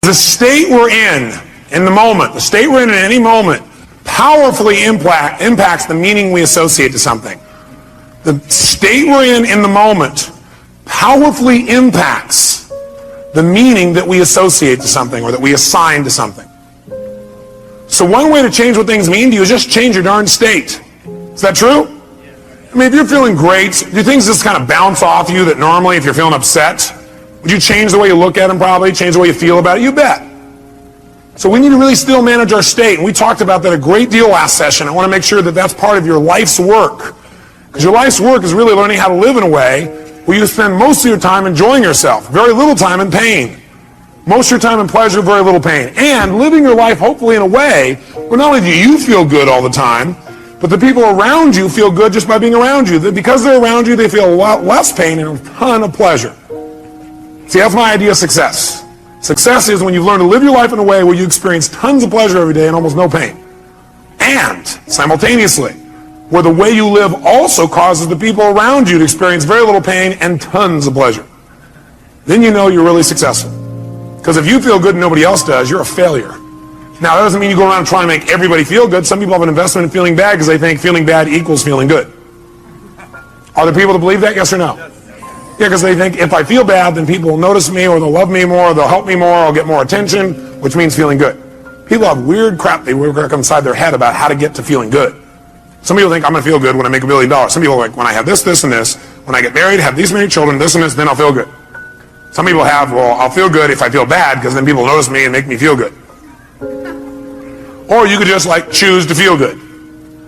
The state we're in the moment, the state we're in any moment, powerfully impacts the meaning we associate to something. The state we're in the moment powerfully impacts the meaning that we associate to something or that we assign to something. So one way to change what things mean to you is just change your darn state. Is that true? I mean, if you're feeling great, do things just kind of bounce off you that normally if you're feeling upset? Would you change the way you look at them probably? Change the way you feel about it? You bet. So we need to really still manage our state. And we talked about that a great deal last session. I want to make sure that that's part of your life's work. Because your life's work is really learning how to live in a way where you spend most of your time enjoying yourself. Very little time in pain. Most of your time in pleasure, very little pain. And living your life hopefully in a way where not only do you feel good all the time, but the people around you feel good just by being around you. That because they're around you, they feel a lot less pain and a ton of pleasure. See, that's my idea of success. Success is when you've learned to live your life in a way where you experience tons of pleasure every day and almost no pain. And, simultaneously, where the way you live also causes the people around you to experience very little pain and tons of pleasure. Then you know you're really successful. Because if you feel good and nobody else does, you're a failure. Now, that doesn't mean you go around trying to make everybody feel good. Some people have an investment in feeling bad because they think feeling bad equals feeling good. Are there people that believe that, yes or no? Yeah, because they think if I feel bad, then people will notice me, or they'll love me more, or they'll help me more, or I'll get more attention, which means feeling good. People have weird crap they work inside their head about how to get to feeling good. Some people think I'm going to feel good when I make $1 billion. Some people are like, when I have this, this, and this, when I get married, have these many children, this and this, then I'll feel good. Some people have, well, I'll feel good if I feel bad, because then people notice me and make me feel good. Or you could just like choose to feel good.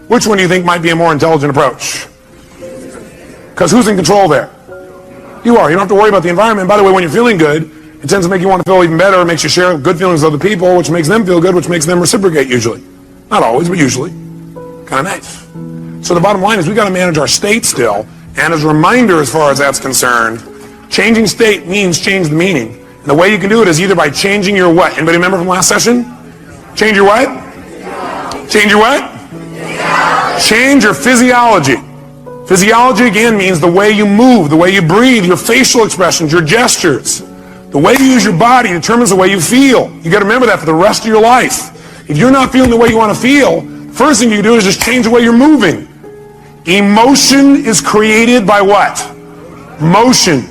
Which one do you think might be a more intelligent approach? Because who's in control there? You are. You don't have to worry about the environment. And by the way, when you're feeling good, it tends to make you want to feel even better. It makes you share good feelings with other people, which makes them feel good, which makes them reciprocate usually. Not always, but usually. Kind of nice. So the bottom line is we got to manage our state still. And as a reminder, as far as that's concerned, changing state means change the meaning. And the way you can do it is either by changing your what? Anybody remember from last session? Change your what? Change your what? Change your physiology. Physiology, again, means the way you move, the way you breathe, your facial expressions, your gestures. The way you use your body determines the way you feel. You got to remember that for the rest of your life. If you're not feeling the way you want to feel, the first thing you can do is just change the way you're moving. Emotion is created by what? Motion.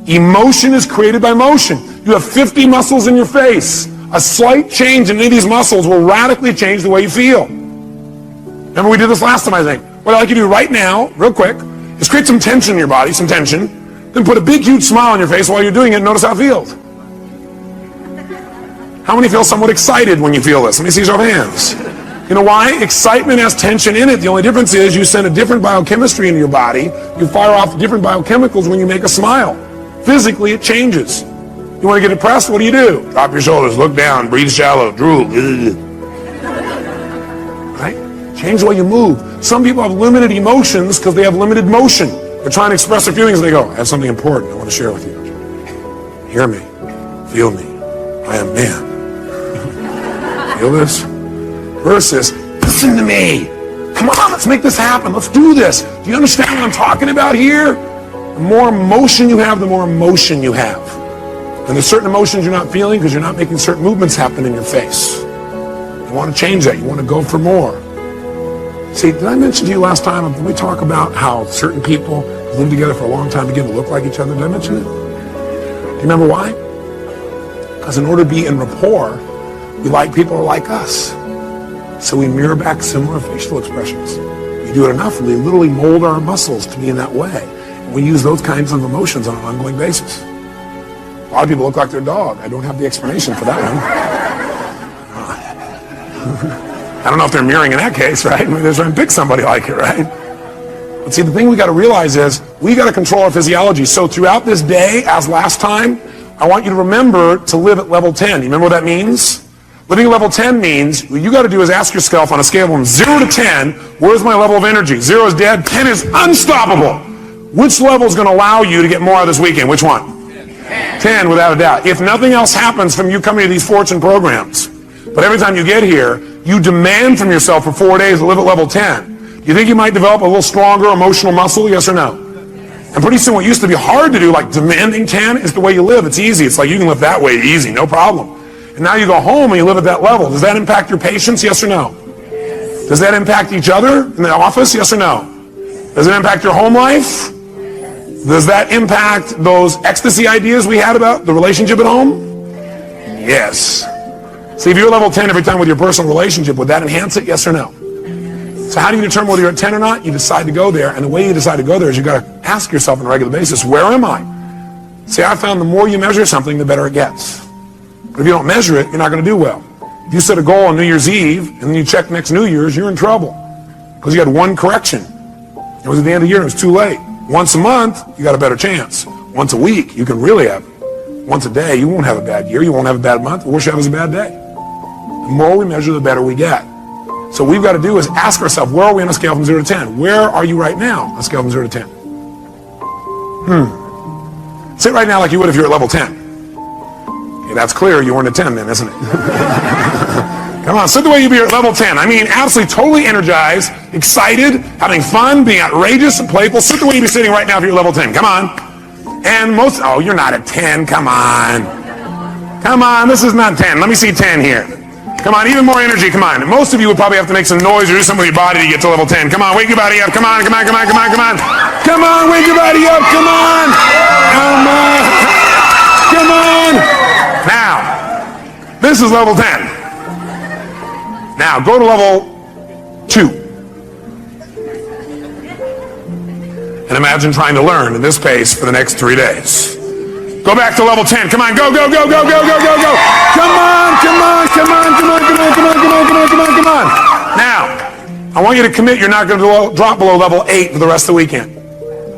Emotion is created by motion. You have 50 muscles in your face. A slight change in any of these muscles will radically change the way you feel. Remember we did this last time, I think. What I'd like you to do right now, real quick, is create some tension in your body, some tension. Then put a big, huge smile on your face while you're doing it and notice how it feels. How many feel somewhat excited when you feel this? Let me see your hands. You know why? Excitement has tension in it. The only difference is you send a different biochemistry into your body. You fire off different biochemicals when you make a smile. Physically, it changes. You want to get depressed? What do? Drop your shoulders, look down, breathe shallow, drool. Right? Change the way you move. Some people have limited emotions because they have limited motion. They're trying to express their feelings and they go, I have something important I want to share with you. Hear me. Feel me. I am man. Feel this? Versus, listen to me. Come on, let's make this happen. Let's do this. Do you understand what I'm talking about here? The more emotion you have, the more emotion you have. And there's certain emotions you're not feeling because you're not making certain movements happen in your face. You want to change that. You want to go for more. See, did I mention to you last time, when we talk about how certain people who live together for a long time begin to look like each other? Did I mention it? Do you remember why? Because in order to be in rapport, we like people who are like us. So we mirror back similar facial expressions. We do it enough, we literally mold our muscles to be in that way. And we use those kinds of emotions on an ongoing basis. A lot of people look like their dog. I don't have the explanation for that one. I don't know if they're mirroring in that case, right? Maybe they're trying to pick somebody like it, right? But see, the thing we got to realize is we got to control our physiology. So throughout this day, as last time, I want you to remember to live at level 10. You remember what that means? Living at level 10 means what you got to do is ask yourself on a scale from 0 to 10, where's my level of energy? 0 is dead, 10 is unstoppable. Which level is going to allow you to get more out of this weekend? Which one? 10, without a doubt. If nothing else happens from you coming to these fortune programs, but every time you get here, you demand from yourself for 4 days to live at level 10. Do you think you might develop a little stronger emotional muscle, yes or no? And pretty soon what used to be hard to do, like demanding 10, is the way you live. It's easy. It's like you can live that way easy, no problem. And now you go home and you live at that level. Does that impact your patients? Yes or no? Does that impact each other in the office? Yes or no? Does it impact your home life? Does that impact those ecstasy ideas we had about the relationship at home? Yes. See, if you're level 10 every time with your personal relationship, would that enhance it? Yes or no? So how do you determine whether you're at 10 or not? You decide to go there, and the way you decide to go there is you've got to ask yourself on a regular basis, where am I? See, I found the more you measure something, the better it gets. But if you don't measure it, you're not going to do well. If you set a goal on New Year's Eve, and then you check next New Year's, you're in trouble. Because you had one correction. It was at the end of the year, and it was too late. Once a month, you got a better chance. Once a week, you can really have it. Once a day, you won't have a bad year, you won't have a bad month. The worst you have is a bad day. The more we measure, the better we get. So what we've got to do is ask ourselves, where are we on a scale from 0 to 10? Where are you right now on a scale from 0 to 10? Sit right now like you would if you're at level 10. Okay, that's clear, you weren't at 10 then, isn't it? Come on, sit the way you'd be at level 10. I mean, absolutely, totally energized, excited, having fun, being outrageous and playful. Sit the way you'd be sitting right now if you're at level 10. Come on. And oh, you're not at 10. Come on. Come on, this is not 10. Let me see 10 here. Come on, even more energy, come on. Most of you would probably have to make some noise or do something with your body to get to level 10. Come on, wake your body up. Come on, come on, come on, come on, come on. Come on, wake your body up. Come on. Come on. Come on. Now, this is level 10. Now, go to level 2. And imagine trying to learn at this pace for the next 3 days. Go back to level 10. Come on, go, go, go, go, go, go, go, go. Come on, come on, come on, come on, come on, come on, come on, come on, come on, come on. Now, I want you to commit you're not going to drop below level 8 for the rest of the weekend.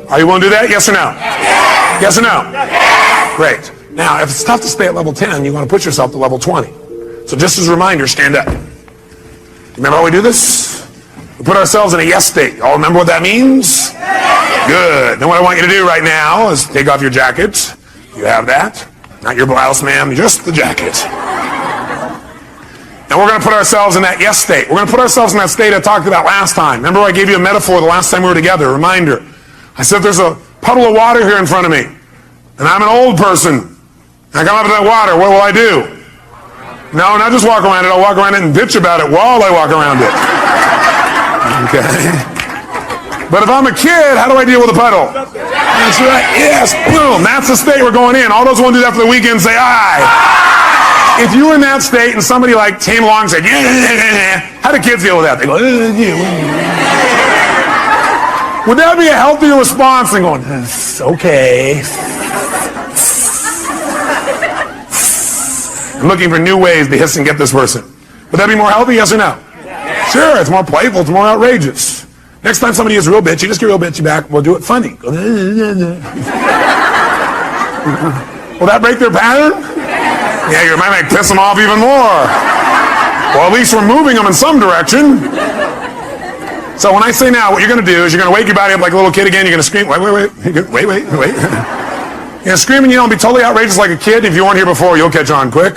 Are you willing to do that? Yes or no? Yes or no? Great. Now, if it's tough to stay at level 10, you want to push yourself to level 20. So just as a reminder, stand up. Remember how we do this? We put ourselves in a yes state. All remember what that means? Good. Then what I want you to do right now is take off your jacket. You have that. Not your blouse, ma'am, just the jacket. And we're going to put ourselves in that yes state. We're going to put ourselves in that state I talked about last time. Remember I gave you a metaphor the last time we were together, a reminder. I said there's a puddle of water here in front of me, and I'm an old person. I come up to that water, what will I do? No, not just walk around it. I'll walk around it and bitch about it while I walk around it. Okay. But if I'm a kid, how do I deal with a puddle? That's right. Yes. Boom. That's the state we're going in. All those who want to do that for the weekend say, aye. If you were in that state and somebody like came along and said, yeah, how do kids deal with that? They go, would that be a healthier response than going, okay. I'm looking for new ways to hiss and get this person. Would that be more healthy, yes or no? Sure, it's more playful, it's more outrageous. Next time somebody is real bitchy, just get real bitchy back, we'll do it funny. Will that break their pattern? Yeah, you might piss them off even more. Well, at least we're moving them in some direction. So when I say now, what you're going to do is you're going to wake your body up like a little kid again. You're going to scream, wait. You're going to scream and be totally outrageous like a kid. If you weren't here before, you'll catch on quick.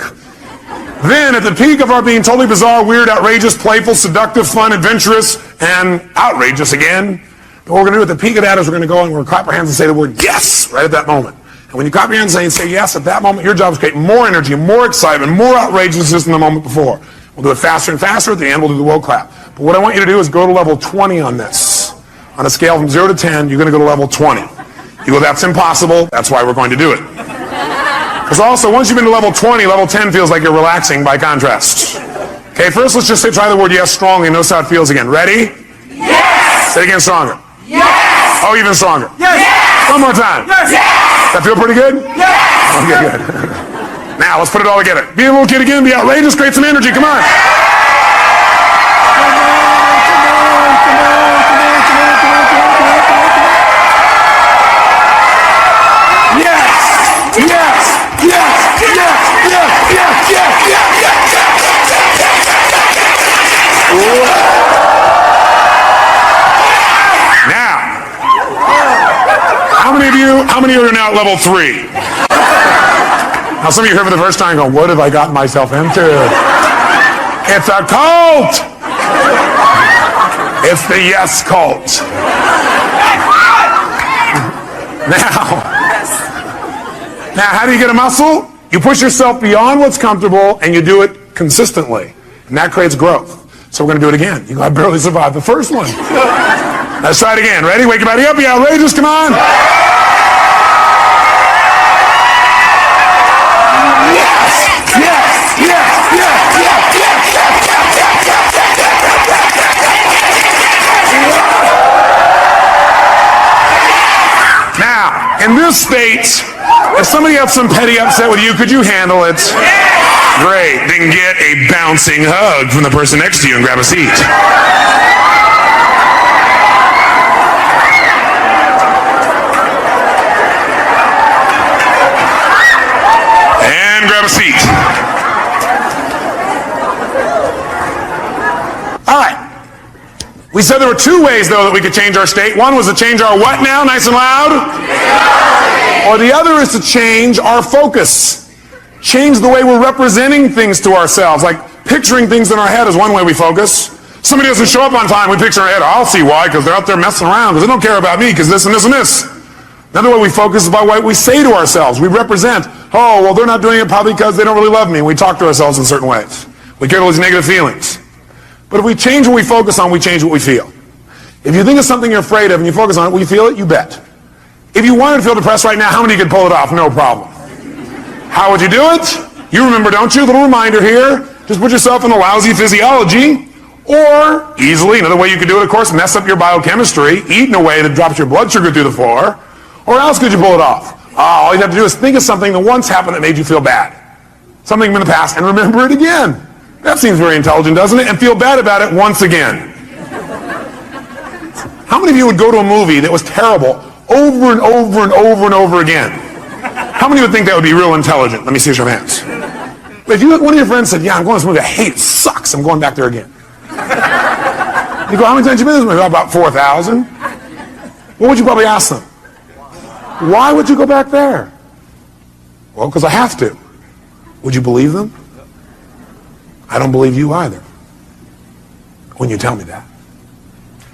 Then, at the peak of our being totally bizarre, weird, outrageous, playful, seductive, fun, adventurous, and outrageous again, what we're going to do at the peak of that is we're going to go and we're going to clap our hands and say the word yes right at that moment. And when you clap your hands and say yes at that moment, your job is to create more energy, more excitement, more outrageousness than the moment before. We'll do it faster and faster. At the end, we'll do the world clap. But what I want you to do is go to level 20 on this. On a scale from 0 to 10, you're going to go to level 20. You go, that's impossible. That's why we're going to do it. Because also, once you've been to level 20, level 10 feels like you're relaxing by contrast. Okay, first let's just try the word yes strongly and notice how it feels again. Ready? Yes! Say it again stronger. Yes! Oh, even stronger. Yes! One more time. Yes! That feel pretty good? Yes! Okay, good. Now, let's put it all together. Be a little kid again, be outrageous, create some energy, come on. Now, how many of you are now at level 3? Now some of you here for the first time going, what have I gotten myself into? It's a cult! It's the yes cult. Now, how do you get a muscle? You push yourself beyond what's comfortable and you do it consistently. And that creates growth. So we're going to do it again. You know, I barely survived the first one. Let's try it again. Ready? Wake your body up. You outrageous. Come on. Yes! Yes! Yes! Yes! Yes! Yes! Now, in this state, if somebody had some petty upset with you, could you handle it? Great. Then get a bouncing hug from the person next to you and grab a seat. And grab a seat. All right. We said there were two ways, though, that we could change our state. One was to change our what now? Nice and loud. Or the other is to change our focus. Change the way we're representing things to ourselves. Like picturing things in our head is one way we focus. Somebody doesn't show up on time, we picture in our head, I'll see why, because they're out there messing around, because they don't care about me, because this and this and this. Another way we focus is by what we say to ourselves. We represent, oh, well, they're not doing it probably because they don't really love me. We talk to ourselves in certain ways. We carry those negative feelings. But if we change what we focus on, we change what we feel. If you think of something you're afraid of and you focus on it, will you feel it? You bet. If you wanted to feel depressed right now, how many could pull it off? No problem. How would you do it? You remember, don't you? A little reminder here. Just put yourself in a lousy physiology. Or, easily, another way you could do it, of course, mess up your biochemistry, eat in a way that drops your blood sugar through the floor. Or else could you pull it off? All you have to do is think of something that once happened that made you feel bad. Something from the past, and remember it again. That seems very intelligent, doesn't it? And feel bad about it once again. How many of you would go to a movie that was terrible over and over and over and over again? How many would think that would be real intelligent? Let me see your hands. But if you, one of your friends said, yeah, I'm going to this movie, I hate it, sucks, I'm going back there again. You go, how many times have you been to this movie? About 4,000. What would you probably ask them? Why would you go back there? Well, because I have to. Would you believe them? I don't believe you either when you tell me that.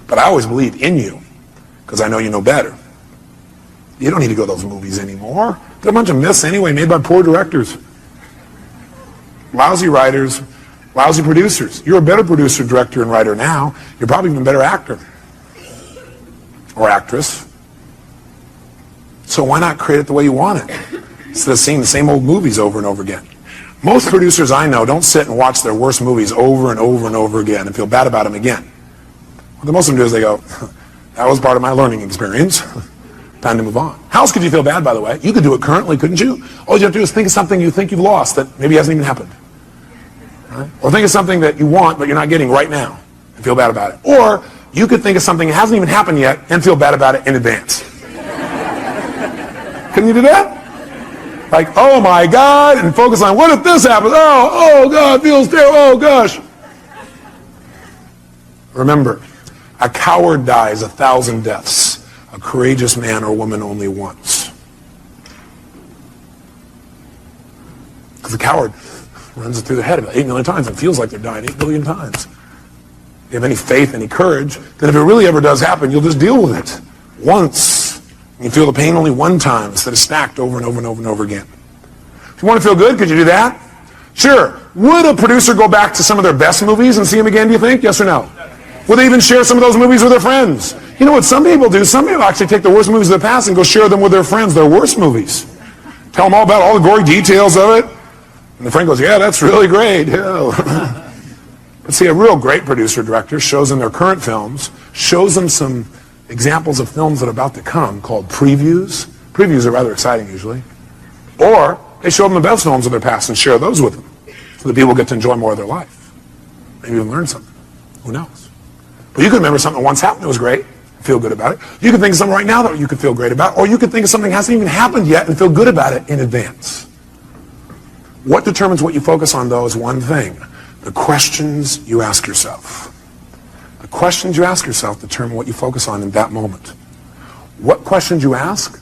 But I always believe in you because I know you know better. You don't need to go to those movies anymore. They're a bunch of myths anyway, made by poor directors. Lousy writers, lousy producers. You're a better producer, director, and writer now. You're probably even a better actor or actress. So why not create it the way you want it instead of seeing the same old movies over and over again? Most producers I know don't sit and watch their worst movies over and over and over again and feel bad about them again. What most of them do is they go, that was part of my learning experience. Time to move on. How else could you feel bad, by the way? You could do it currently, couldn't you? All you have to do is think of something you think you've lost that maybe hasn't even happened. Right? Or think of something that you want but you're not getting right now and feel bad about it. Or you could think of something that hasn't even happened yet and feel bad about it in advance. Couldn't you do that? Like, oh my God, and focus on what if this happens? Oh God, feels terrible, oh gosh. Remember, a coward dies 1,000 deaths. A courageous man or woman only once. Because the coward runs it through the head about 8 million times and feels like they're dying 8 billion times. If you have any faith, any courage, then if it really ever does happen, you'll just deal with it once. You feel the pain only one time instead of stacked over and over and over and over again. If you want to feel good, could you do that? Sure. Would a producer go back to some of their best movies and see them again, do you think? Yes or no? Would they even share some of those movies with their friends? You know what some people do? Some people actually take the worst movies of the past and go share them with their friends, their worst movies. Tell them all about all the gory details of it. And the friend goes, yeah, that's really great. Yeah. But see, a real great producer director shows them their current films, shows them some examples of films that are about to come called previews. Previews are rather exciting usually. Or they show them the best films of their past and share those with them so that people get to enjoy more of their life. Maybe even learn something. Who knows? But you could remember something that once happened that was great and feel good about it. You could think of something right now that you could feel great about, or you could think of something that hasn't even happened yet and feel good about it in advance. What determines what you focus on, though, is one thing: the questions you ask yourself. The questions you ask yourself determine what you focus on in that moment. What questions you ask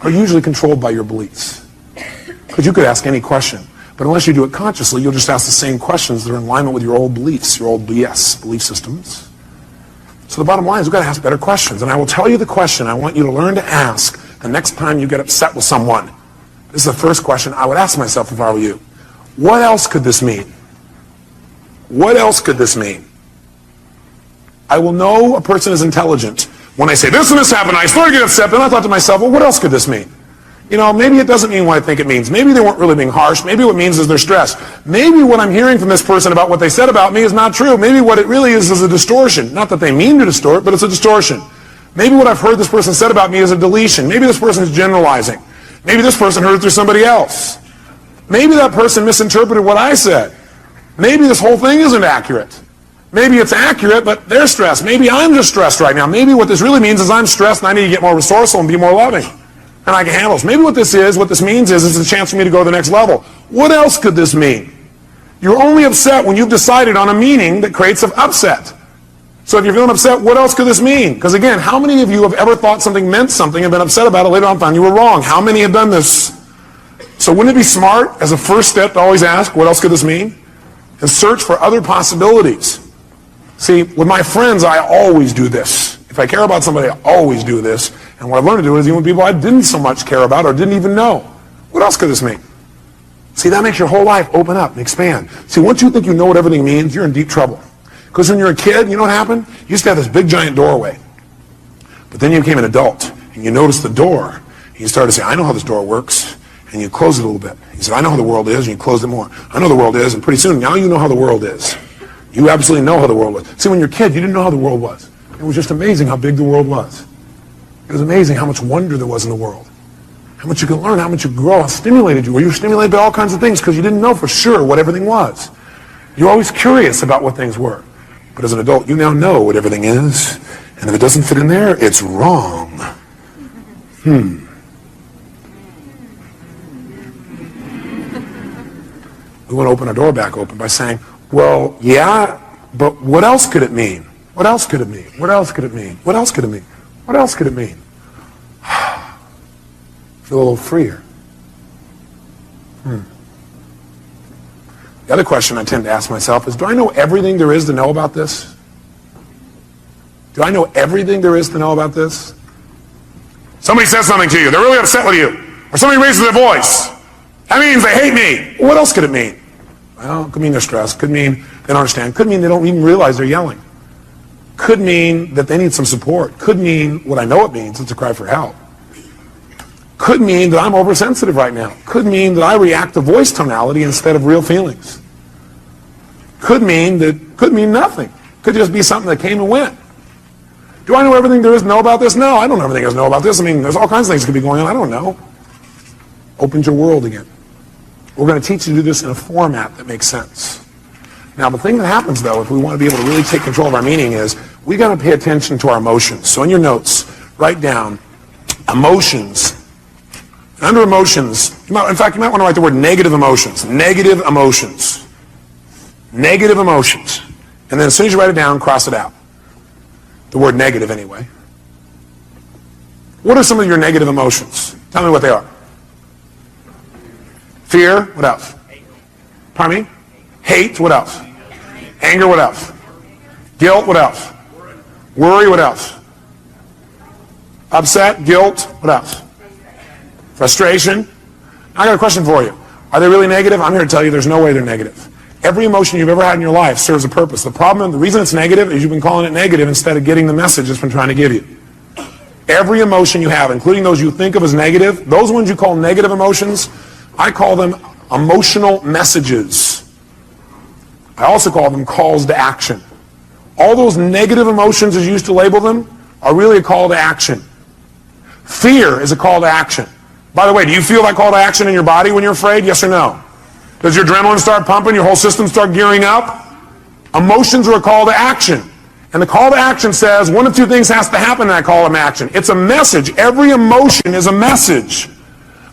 are usually controlled by your beliefs. Because you could ask any question, but unless you do it consciously, you'll just ask the same questions that are in alignment with your old beliefs, your old BS, belief systems. So the bottom line is we've got to ask better questions. And I will tell you the question I want you to learn to ask The next time you get upset with someone, this is the first question I would ask myself if I were you. What else could this mean? What else could this mean? I will know a person is intelligent when I say this and this happened. I started to get upset, then I thought to myself, well, what else could this mean? You know, maybe it doesn't mean what I think it means. Maybe they weren't really being harsh. Maybe what it means is they're stressed. Maybe what I'm hearing from this person about what they said about me is not true. Maybe what it really is a distortion. Not that they mean to distort, but it's a distortion. Maybe what I've heard this person said about me is a deletion. Maybe this person is generalizing. Maybe this person heard it through somebody else. Maybe that person misinterpreted what I said. Maybe this whole thing isn't accurate. Maybe it's accurate, but they're stressed. Maybe I'm just stressed right now. Maybe what this really means is I'm stressed and I need to get more resourceful and be more loving. And I can handle this. Maybe what this means is it's a chance for me to go to the next level. What else could this mean? You're only upset when you've decided on a meaning that creates an upset. So if you're feeling upset, what else could this mean? Because again, how many of you have ever thought something meant something and been upset about it later on and found you were wrong? How many have done this? So wouldn't it be smart as a first step to always ask, what else could this mean? And search for other possibilities. See, with my friends, I always do this. If I care about somebody, I always do this. And what I've learned to do is even with people I didn't so much care about or didn't even know. What else could this mean? See, that makes your whole life open up and expand. See, once you think you know what everything means, you're in deep trouble. Because when you're a kid, you know what happened? You used to have this big giant doorway. But then you became an adult, and you noticed the door. And you started to say, I know how this door works. And you close it a little bit. You said, I know how the world is, and you closed it more. I know the world is, and pretty soon, now you know how the world is. You absolutely know how the world was. See, when you're a kid, you didn't know how the world was. It was just amazing how big the world was. It was amazing how much wonder there was in the world. How much you could learn, how much you could grow, how stimulated you were. You were stimulated by all kinds of things because you didn't know for sure what everything was. You're always curious about what things were. But as an adult, you now know what everything is. And if it doesn't fit in there, it's wrong. We want to open our door back open by saying, well, yeah, but what else could it mean? What else could it mean? What else could it mean? What else could it mean? What else could it mean? Feel a little freer. The other question I tend to ask myself is, do I know everything there is to know about this? Do I know everything there is to know about this? Somebody says something to you. They're really upset with you. Or somebody raises their voice. That means they hate me. What else could it mean? Well, it could mean they're stressed. Could mean they don't understand. Could mean they don't even realize they're yelling. Could mean that they need some support. Could mean what I know it means. It's a cry for help. Could mean that I'm oversensitive right now. Could mean that I react to voice tonality instead of real feelings. Could mean nothing. Could just be something that came and went. Do I know everything there is to know about this? No, I don't know everything there is to know about this. I mean, there's all kinds of things that could be going on. I don't know. Opens your world again. We're going to teach you to do this in a format that makes sense. Now, the thing that happens, though, if we want to be able to really take control of our meaning is we got to pay attention to our emotions. So in your notes, write down emotions. And under emotions, you might want to write the word negative emotions. Negative emotions. Negative emotions. And then as soon as you write it down, cross it out. The word negative, anyway. What are some of your negative emotions? Tell me what they are. Fear, what else? Pardon me? Hate, what else? Anger, what else? Guilt, what else? Worry, what else? Upset, guilt, what else? Frustration. I got a question for you. Are they really negative? I'm here to tell you there's no way they're negative. Every emotion you've ever had in your life serves a purpose. The reason it's negative is you've been calling it negative instead of getting the message it's been trying to give you. Every emotion you have, including those you think of as negative, those ones you call negative emotions, I call them emotional messages. I also call them calls to action. All those negative emotions, as you used to label them, are really a call to action. Fear is a call to action. By the way, do you feel that call to action in your body when you're afraid? Yes or no? Does your adrenaline start pumping? Your whole system start gearing up? Emotions are a call to action. And the call to action says one of two things has to happen in that call to action. It's a message. Every emotion is a message.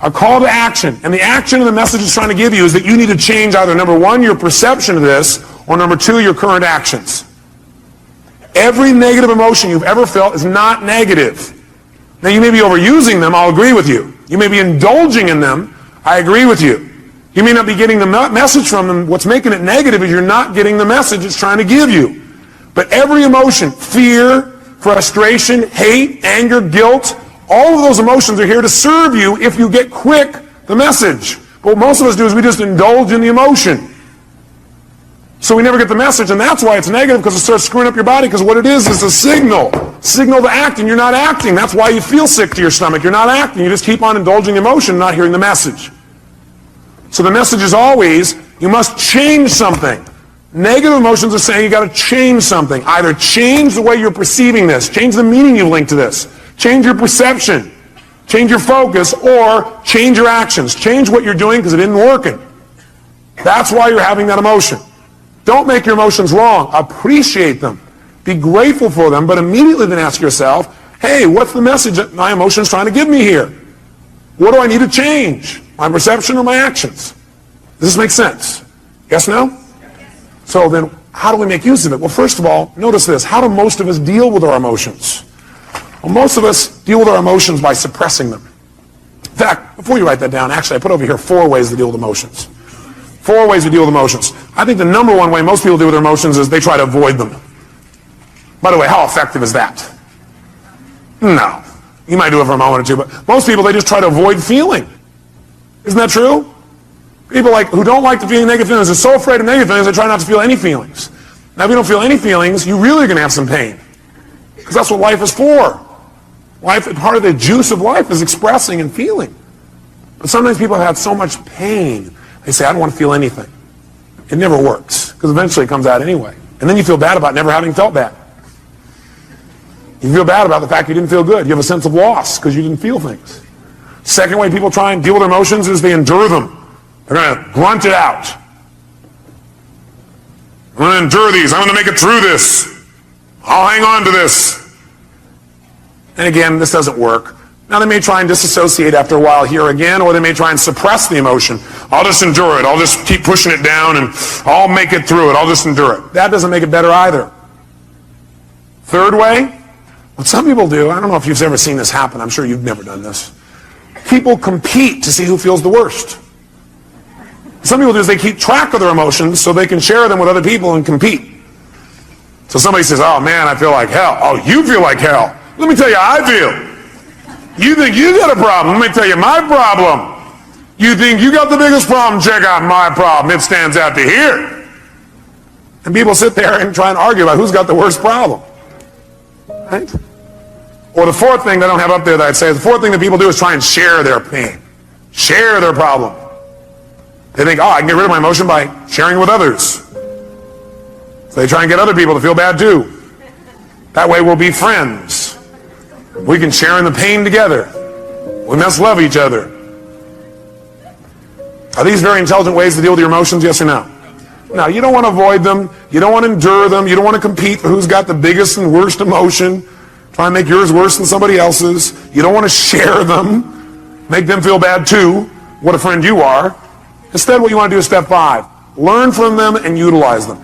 A call to action. And the action of the message it's trying to give you is that you need to change either, number one, your perception of this, or number two, your current actions. Every negative emotion you've ever felt is not negative. Now, you may be overusing them, I'll agree with you. You may be indulging in them, I agree with you. You may not be getting the message from them. What's making it negative is you're not getting the message it's trying to give you. But every emotion, fear, frustration, hate, anger, guilt, All of those emotions are here to serve you if you get quick the message. But what most of us do is we just indulge in the emotion. So we never get the message, and that's why it's negative, because it starts screwing up your body, because what it is a signal to act, and you're not acting. That's why you feel sick to your stomach. You're not acting. You just keep on indulging emotion, not hearing the message. So the message is always, you must change something. Negative emotions are saying you got to change something. Either change the way you're perceiving this, change the meaning you link to this, change your perception, change your focus, or change your actions. Change what you're doing because it isn't working. That's why you're having that emotion. Don't make your emotions wrong. Appreciate them. Be grateful for them, but immediately then ask yourself, hey, what's the message that my emotion is trying to give me here? What do I need to change? My perception or my actions? Does this make sense? Yes, no? So then, how do we make use of it? Well, first of all, notice this. How do most of us deal with our emotions? Well, most of us deal with our emotions by suppressing them. In fact, before you write that down, actually, I put over here 4 ways to deal with emotions. 4 ways to deal with emotions. I think the number one way most people deal with their emotions is they try to avoid them. By the way, how effective is that? No. You might do it for a moment or two, but most people, they just try to avoid feeling. Isn't that true? People who don't like to feel negative feelings, they're so afraid of negative feelings, they try not to feel any feelings. Now, if you don't feel any feelings, you really are going to have some pain. Because that's what life is for. Part of the juice of life is expressing and feeling. But sometimes people have so much pain, they say, I don't want to feel anything. It never works, because eventually it comes out anyway. And then you feel bad about never having felt bad. You feel bad about the fact you didn't feel good. You have a sense of loss because you didn't feel things. Second way people try and deal with their emotions is they endure them. They're going to grunt it out. I'm going to endure these. I'm going to make it through this. I'll hang on to this. And again, this doesn't work. Now, they may try and disassociate after a while here again, or they may try and suppress the emotion. I'll just endure it. I'll just keep pushing it down, and I'll make it through it. I'll just endure it. That doesn't make it better either. Third way, what some people do, I don't know if you've ever seen this happen. I'm sure you've never done this. People compete to see who feels the worst. Some people do is they keep track of their emotions so they can share them with other people and compete. So somebody says, oh man, I feel like hell. Oh, you feel like hell. Let me tell you how I feel. You think you got a problem. Let me tell you my problem. You think you got the biggest problem. Check out my problem. It stands out to here. And people sit there and try and argue about who's got the worst problem. Right? Or the fourth thing that I don't have up there that I'd say is the fourth thing that people do is try and share their pain. Share their problem. They think, I can get rid of my emotion by sharing it with others. So they try and get other people to feel bad too. That way we'll be friends. We can share in the pain together. We must love each other. Are these very intelligent ways to deal with your emotions, yes or no? No, you don't want to avoid them. You don't want to endure them. You don't want to compete for who's got the biggest and worst emotion. Try and make yours worse than somebody else's. You don't want to share them. Make them feel bad too. What a friend you are. Instead, what you want to do is step 5. Learn from them and utilize them.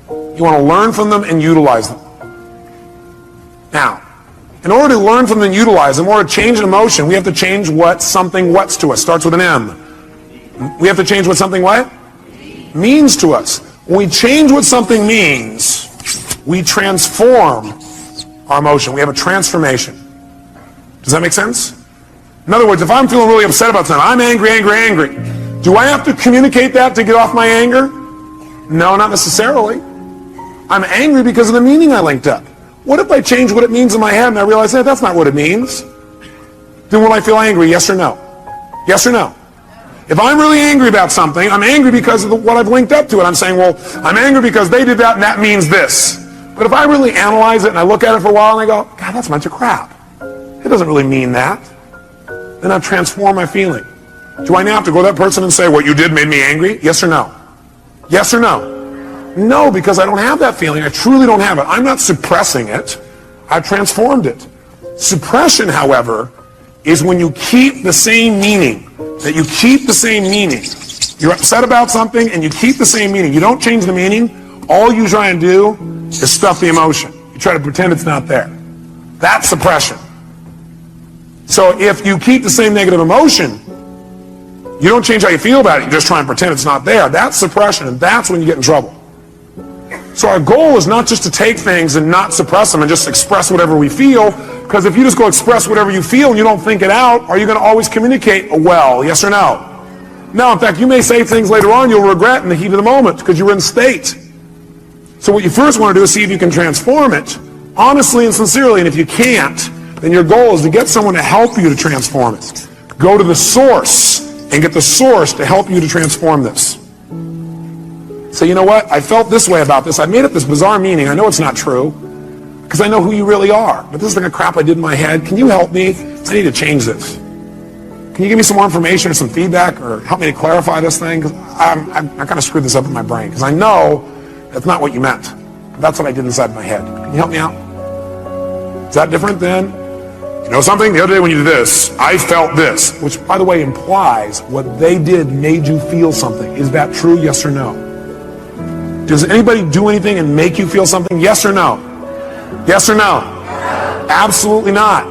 You want to learn from them and utilize them. Now, in order to learn from them and utilize them, in order to change an emotion, we have to change what something what's to us. Starts with an M. We have to change what something what? Means to us. When we change what something means, we transform our emotion. We have a transformation. Does that make sense? In other words, if I'm feeling really upset about something, I'm angry, angry, angry. Do I have to communicate that to get off my anger? No, not necessarily. I'm angry because of the meaning I linked up. What if I change what it means in my head and I realize, hey, that's not what it means? Then will I feel angry, yes or no? Yes or no? If I'm really angry about something, I'm angry because of what I've linked up to it. I'm saying, well, I'm angry because they did that and that means this. But if I really analyze it and I look at it for a while and I go, God, that's a bunch of crap. It doesn't really mean that. Then I transform my feeling. Do I now have to go to that person and say, what you did made me angry? Yes or no? Yes or no? No, because I don't have that feeling. I truly don't have it. I'm not suppressing it. I've transformed it. Suppression, however, is when you keep the same meaning. That you keep the same meaning. You're upset about something and you keep the same meaning. You don't change the meaning. All you try and do is stuff the emotion. You try to pretend it's not there. That's suppression. So if you keep the same negative emotion, you don't change how you feel about it. You just try and pretend it's not there. That's suppression, and that's when you get in trouble. So our goal is not just to take things and not suppress them and just express whatever we feel. Because if you just go express whatever you feel and you don't think it out, are you going to always communicate well? Yes or no? No, in fact, you may say things later on you'll regret in the heat of the moment because you're in state. So what you first want to do is see if you can transform it honestly and sincerely. And if you can't, then your goal is to get someone to help you to transform it. Go to the source and get the source to help you to transform this. So you know what? I felt this way about this. I made up this bizarre meaning. I know it's not true because I know who you really are. But this is like a crap I did in my head. Can you help me? I need to change this. Can you give me some more information or some feedback or help me to clarify this thing? Because I kind of screwed this up in my brain because I know that's not what you meant. But that's what I did inside my head. Can you help me out? Is that different than, you know something? The other day when you did this, I felt this. Which, by the way, implies what they did made you feel something. Is that true? Yes or no? Does anybody do anything and make you feel something? Yes or no? Yes or no? Absolutely not.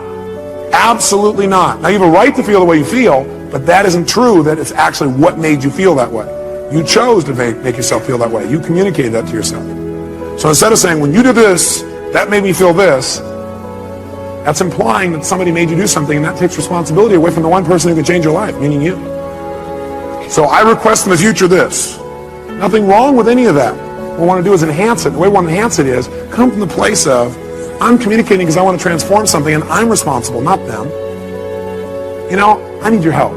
Absolutely not. Now you have a right to feel the way you feel, but that isn't true that it's actually what made you feel that way. You chose to make yourself feel that way. You communicated that to yourself. So instead of saying, when you did this, that made me feel this, that's implying that somebody made you do something, and that takes responsibility away from the one person who can change your life, meaning you. So I request in the future this. Nothing wrong with any of that. What we want to do is enhance it. The way we want to enhance it is come from the place of, I'm communicating because I want to transform something and I'm responsible, not them. You know, I need your help.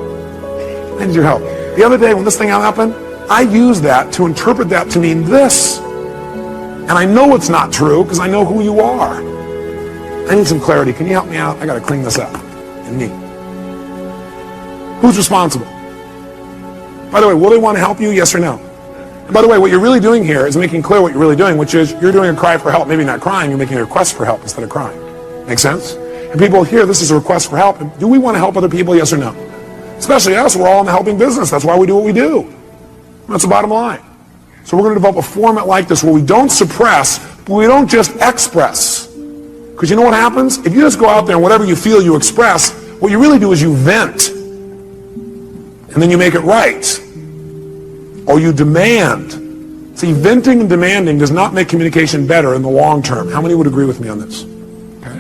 I need your help. The other day when this thing happened, I used that to interpret that to mean this. And I know it's not true because I know who you are. I need some clarity. Can you help me out? I got to clean this up. And me. Who's responsible? By the way, will they want to help you? Yes or no? And by the way, what you're really doing here is making clear what you're really doing, which is you're doing a cry for help. Maybe not crying, you're making a request for help instead of crying. Make sense? And people hear this is a request for help. Do we want to help other people? Yes or no? Especially us, we're all in the helping business. That's why we do what we do. That's the bottom line. So we're going to develop a format like this where we don't suppress, but we don't just express. Because you know what happens? If you just go out there and whatever you feel you express, what you really do is you vent. And then you make it right. Or you demand. See, venting and demanding does not make communication better in the long term. How many would agree with me on this? Okay.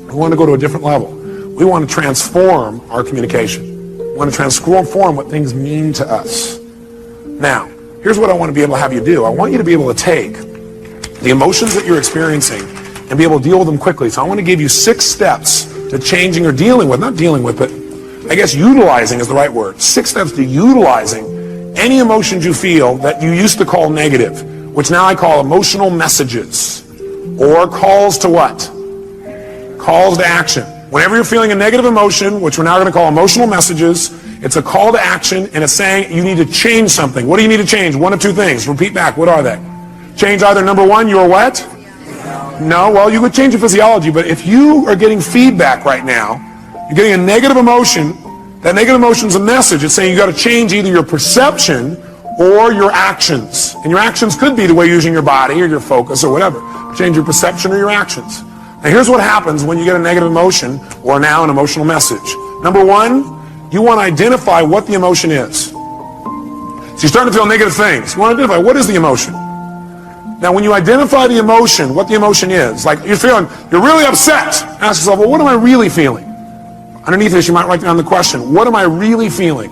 We want to go to a different level. We want to transform our communication. We want to transform what things mean to us. Now, here's what I want to be able to have you do. I want you to be able to take the emotions that you're experiencing and be able to deal with them quickly. So I want to give you 6 steps to changing or dealing with, not dealing with, but I guess utilizing is the right word. 6 steps to utilizing any emotions you feel that you used to call negative, which now I call emotional messages, or calls to what? Calls to action. Whenever you're feeling a negative emotion, which we're now going to call emotional messages, it's a call to action, and it's saying you need to change something. What do you need to change? One of 2 things. Repeat back. What are they? Change either number 1, you're what? No, well, you could change your physiology, but if you are getting feedback right now, you're getting a negative emotion, that negative emotion is a message. It's saying you got to change either your perception or your actions. And your actions could be the way you're using your body or your focus or whatever. Change your perception or your actions. Now here's what happens when you get a negative emotion or now an emotional message. Number 1, you want to identify what the emotion is. So you're starting to feel negative things. You want to identify what is the emotion. Now when you identify the emotion, what the emotion is, like you're really upset. Ask yourself, well, what am I really feeling? Underneath this, you might write down the question, what am I really feeling?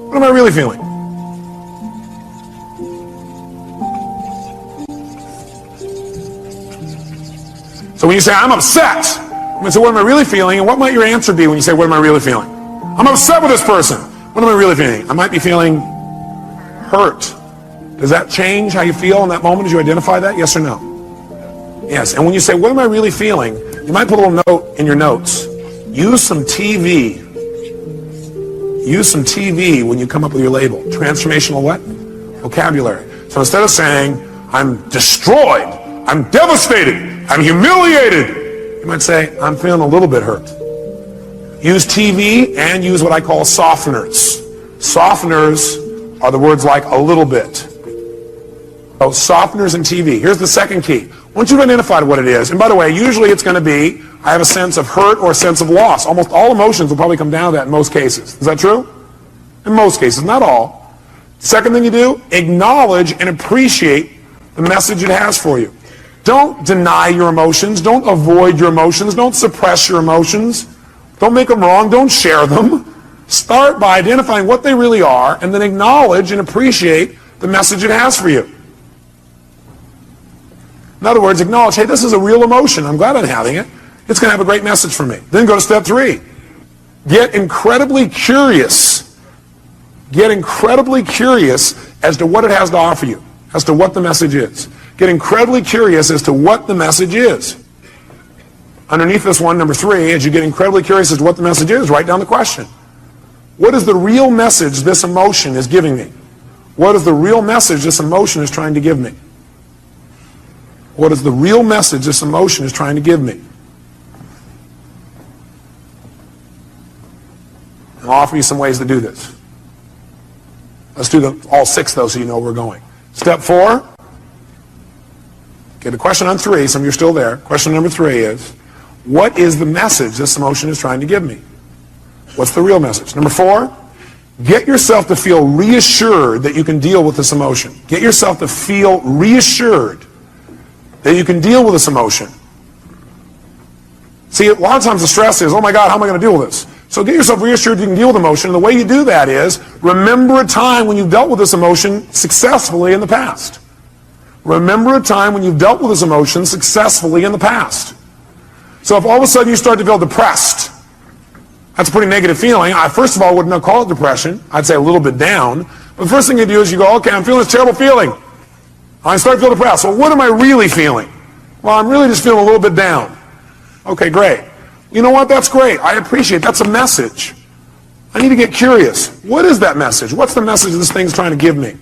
What am I really feeling? So when you say, I'm upset, I'm going to say, what am I really feeling? And what might your answer be when you say, what am I really feeling? I'm upset with this person. What am I really feeling? I might be feeling hurt. Does that change how you feel in that moment as you identify that? Yes or no? Yes. And when you say, what am I really feeling? You might put a little note in your notes. Use some TV. Use some TV when you come up with your label. Transformational what? Vocabulary. So instead of saying, I'm destroyed, I'm devastated, I'm humiliated, you might say, I'm feeling a little bit hurt. Use TV and use what I call softeners. Softeners are the words like a little bit. So softeners and TV. Here's the second key. Once you've identified what it is, and by the way, usually it's going to be, I have a sense of hurt or a sense of loss. Almost all emotions will probably come down to that in most cases. Is that true? In most cases, not all. Second thing you do, acknowledge and appreciate the message it has for you. Don't deny your emotions. Don't avoid your emotions. Don't suppress your emotions. Don't make them wrong. Don't share them. Start by identifying what they really are and then acknowledge and appreciate the message it has for you. In other words, acknowledge, hey, this is a real emotion. I'm glad I'm having it. It's going to have a great message for me. Then go to step 3. Get incredibly curious. Get incredibly curious as to what it has to offer you, as to what the message is. Get incredibly curious as to what the message is. Underneath this one, number 3, as you get incredibly curious as to what the message is, write down the question. What is the real message this emotion is giving me? What is the real message this emotion is trying to give me? What is the real message this emotion is trying to give me? I'll offer you some ways to do this. Let's do all 6 though so you know where we're going. Step 4. Okay, the question on 3, some of you are still there. Question number 3 is, what is the message this emotion is trying to give me? What's the real message? Number 4, get yourself to feel reassured that you can deal with this emotion. Get yourself to feel reassured that you can deal with this emotion. See, a lot of times the stress is, oh my God, how am I going to deal with this? So get yourself reassured you can deal with emotion. And the way you do that is, remember a time when you've dealt with this emotion successfully in the past. Remember a time when you've dealt with this emotion successfully in the past. So if all of a sudden you start to feel depressed, that's a pretty negative feeling. I, first of all, wouldn't call it depression. I'd say a little bit down. But the first thing you do is you go, okay, I'm feeling this terrible feeling. I start to feel depressed. Well, what am I really feeling? Well, I'm really just feeling a little bit down. Okay, great. You know what? That's great. I appreciate it. That's a message. I need to get curious. What is that message? What's the message this thing's trying to give me?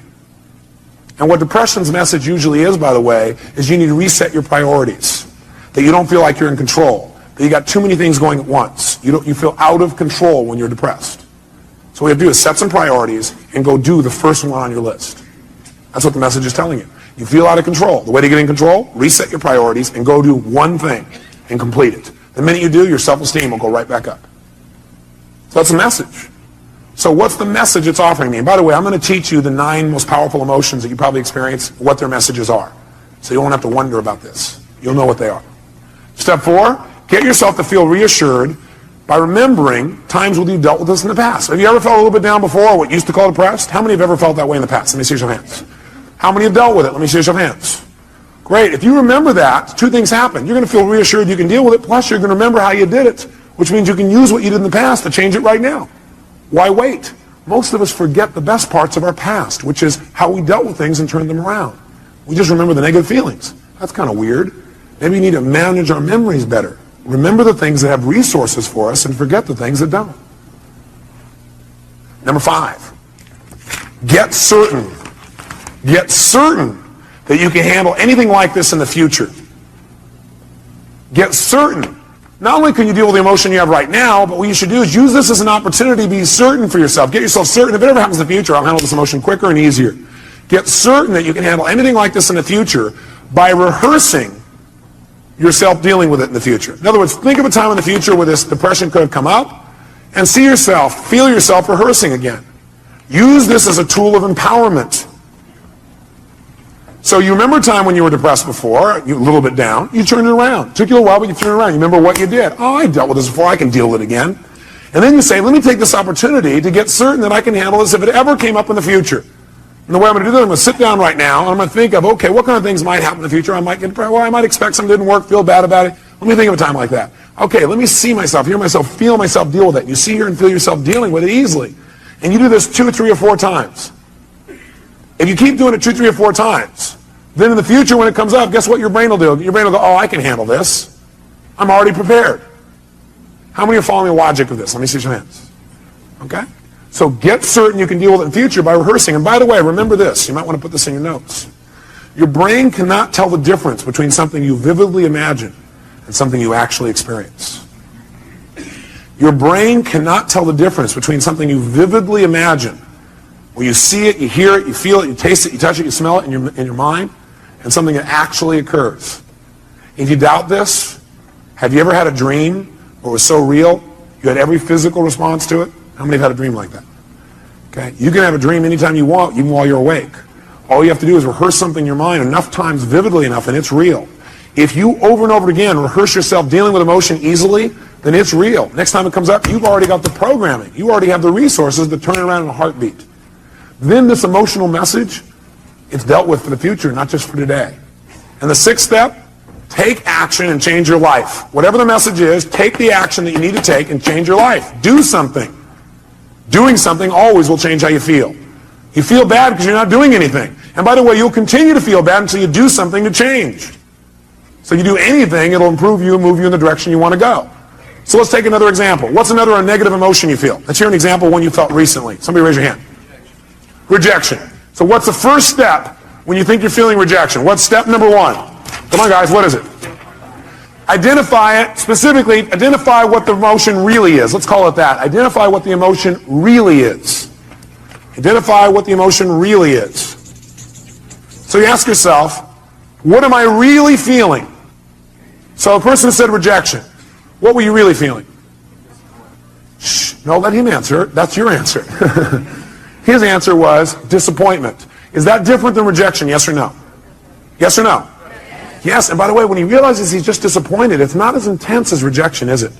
And what depression's message usually is, by the way, is you need to reset your priorities. That you don't feel like you're in control. That you got too many things going at once. You feel out of control when you're depressed. So what you have to do is set some priorities and go do the first one on your list. That's what the message is telling you. You feel out of control. The way to get in control, reset your priorities and go do one thing and complete it. The minute you do, your self-esteem will go right back up. So that's a message. So what's the message it's offering me? And by the way, I'm going to teach you the 9 most powerful emotions that you probably experience, what their messages are. So you won't have to wonder about this. You'll know what they are. Step 4, get yourself to feel reassured by remembering times when you dealt with this in the past. Have you ever felt a little bit down before, what you used to call depressed? How many have ever felt that way in the past? Let me see your hands. How many have dealt with it? Let me see your hands. Great. If you remember that, 2 things happen. You're going to feel reassured you can deal with it, plus you're going to remember how you did it, which means you can use what you did in the past to change it right now. Why wait? Most of us forget the best parts of our past, which is how we dealt with things and turned them around. We just remember the negative feelings. That's kind of weird. Maybe we need to manage our memories better. Remember the things that have resources for us and forget the things that don't. Number 5, get certain that you can handle anything like this in the future. Get certain. Not only can you deal with the emotion you have right now, but what you should do is use this as an opportunity to be certain for yourself. Get yourself certain. If it ever happens in the future, I'll handle this emotion quicker and easier. Get certain that you can handle anything like this in the future by rehearsing yourself dealing with it in the future. In other words, think of a time in the future where this depression could have come up and feel yourself rehearsing again. Use this as a tool of empowerment. So you remember a time when you were depressed before, you a little bit down, you turned it around. It took you a while, but you turned it around. You remember what you did. Oh, I dealt with this before, I can deal with it again. And then you say, let me take this opportunity to get certain that I can handle this if it ever came up in the future. And the way I'm going to do that, I'm going to sit down right now, and I'm going to think of, okay, what kind of things might happen in the future? I might get depressed. Well, I might expect something didn't work, feel bad about it. Let me think of a time like that. Okay, let me see myself, hear myself, feel myself deal with it. You see, hear, and feel yourself dealing with it easily. And you do this 2, 3, or 4 times. If you keep doing it 2, 3, or 4 times, then in the future when it comes up, guess what your brain will do? Your brain will go, oh, I can handle this. I'm already prepared. How many are following the logic of this? Let me see your hands. Okay? So get certain you can deal with it in the future by rehearsing. And by the way, remember this. You might want to put this in your notes. Your brain cannot tell the difference between something you vividly imagine and something you actually experience. Your brain cannot tell the difference between something you vividly imagine, where you see it, you hear it, you feel it, you taste it, you touch it, you smell it in your mind, and something that actually occurs. If you doubt this, have you ever had a dream where it was so real you had every physical response to it? How many have had a dream like that? Okay, you can have a dream anytime you want, even while you're awake. All you have to do is rehearse something in your mind enough times, vividly enough, and it's real. If you over and over again rehearse yourself dealing with emotion easily, then it's real. Next time it comes up, you've already got the programming. You already have the resources to turn it around in a heartbeat. Then this emotional message, it's dealt with for the future, not just for today. And the sixth step, take action and change your life. Whatever the message is, take the action that you need to take and change your life. Do something. Doing something always will change how you feel. You feel bad because you're not doing anything. And by the way, you'll continue to feel bad until you do something to change. So you do anything, it'll improve you and move you in the direction you want to go. So let's take another example. What's another negative emotion you feel? Let's hear an example of one you felt recently. Somebody raise your hand. Rejection. So what's the first step when you think you're feeling rejection? What's step number one? Come on, guys, what is it? Identify it. Specifically, identify what the emotion really is. Let's call it that. Identify what the emotion really is. Identify what the emotion really is. So you ask yourself, what am I really feeling? So a person said rejection. What were you really feeling? Shh, no, let him answer. That's your answer. His answer was disappointment. Is that different than rejection, yes or no? Yes or no? Yes, and by the way, when he realizes he's just disappointed, it's not as intense as rejection, is it?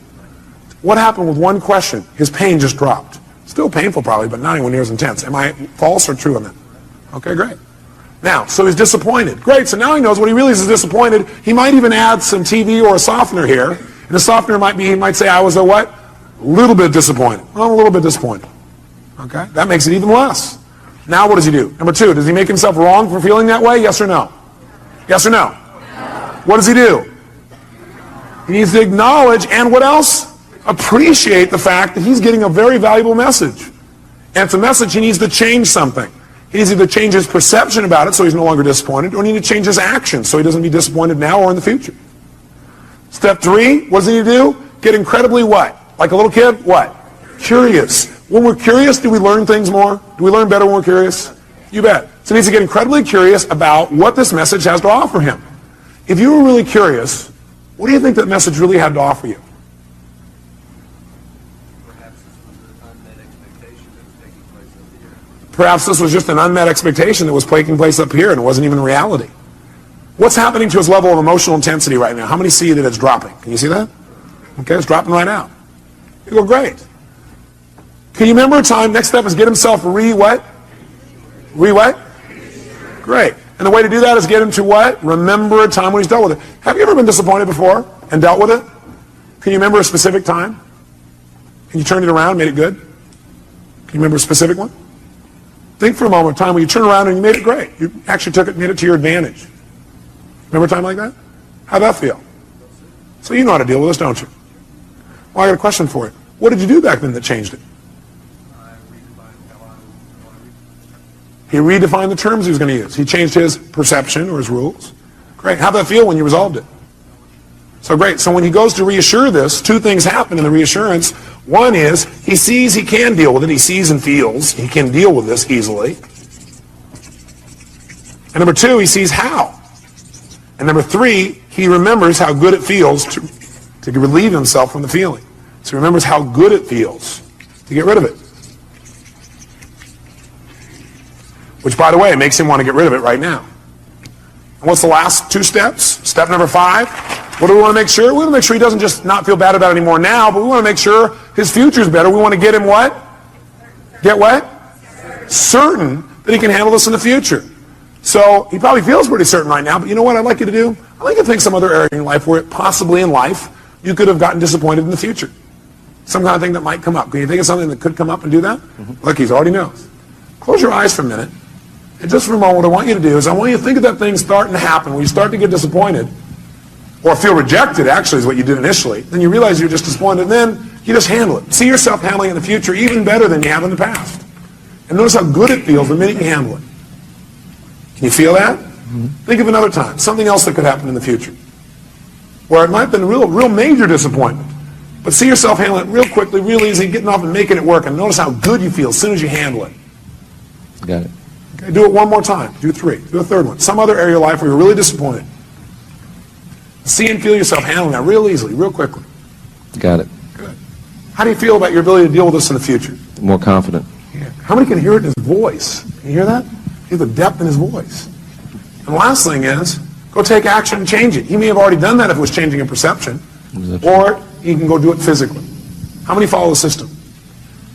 What happened with one question? His pain just dropped. Still painful probably, but not anywhere near as intense. Am I false or true on that? Okay, great. Now, so he's disappointed. Great, so now he knows when he really is disappointed. He might even add some TV or a softener here. And the softener might be, he might say, I was a what? A little bit disappointed. Well, a little bit disappointed. Okay, that makes it even less. Now what does he do? Number two, does he make himself wrong for feeling that way? Yes or no? Yes or no? What does he do? He needs to acknowledge and what else? Appreciate the fact that he's getting a very valuable message. And it's a message he needs to change something. He needs to either change his perception about it so he's no longer disappointed, or he needs to change his actions so he doesn't be disappointed now or in the future. Step three, what does he need to do? Get incredibly what? Like a little kid? What? Curious. When we're curious, do we learn things more? Do we learn better when we're curious? You bet. So he needs to get incredibly curious about what this message has to offer him. If you were really curious, what do you think that message really had to offer you? Perhaps this was just an unmet expectation that was taking place up here and it wasn't even reality. What's happening to his level of emotional intensity right now? How many see that it's dropping? Can you see that? Okay, it's dropping right now. You go, great. Can you remember a time? Next step is get himself what? What? Great. And the way to do that is get him to what? Remember a time when he's dealt with it. Have you ever been disappointed before and dealt with it? Can you remember a specific time? Can you turn it around, made it good? Can you remember a specific one? Think for a moment, a time when you turned around and you made it great. You actually took it, made it to your advantage. Remember a time like that? How'd that feel? So you know how to deal with this, don't you? Well, I got a question for you. What did you do back then that changed it? He redefined the terms he was going to use. He changed his perception or his rules. Great. How'd that feel when you resolved it? So great. So when he goes to reassure this, two things happen in the reassurance. One is he sees he can deal with it. He sees and feels he can deal with this easily. And number two, he sees how. And number three, he remembers how good it feels to relieve himself from the feeling. So he remembers how good it feels to get rid of it. Which, by the way, makes him want to get rid of it right now. And what's the last two steps? Step number 5. What do we want to make sure? We want to make sure he doesn't just not feel bad about it anymore now, but we want to make sure his future's better. We want to get him what? Get what? Certain that he can handle this in the future. So he probably feels pretty certain right now, but you know what I'd like you to do? I'd like you to think some other area in your life where possibly in life you could have gotten disappointed in the future. Some kind of thing that might come up. Can you think of something that could come up and do that? Look, he's already knows. Close your eyes for a minute. And just for a moment, what I want you to do is I want you to think of that thing starting to happen when you start to get disappointed or feel rejected, actually, is what you did initially. Then you realize you're just disappointed, and then you just handle it. See yourself handling it in the future even better than you have in the past. And notice how good it feels the minute you handle it. Can you feel that? Think of another time, something else that could happen in the future, where it might have been a real major disappointment. But see yourself handling it real quickly, real easy, getting off and making it work, and notice how good you feel as soon as you handle it. Got it. Okay, do it one more time. Do 3. Do a third one. Some other area of life where you're really disappointed. See and feel yourself handling that real easily, real quickly. Got it. Good. How do you feel about your ability to deal with this in the future? More confident. Yeah. How many can hear it in his voice? Can you hear that? Hear the depth in his voice. And the last thing is, Go take action and change it. He may have already done that if it was changing a perception. Or you can go do it physically. How many follow the system?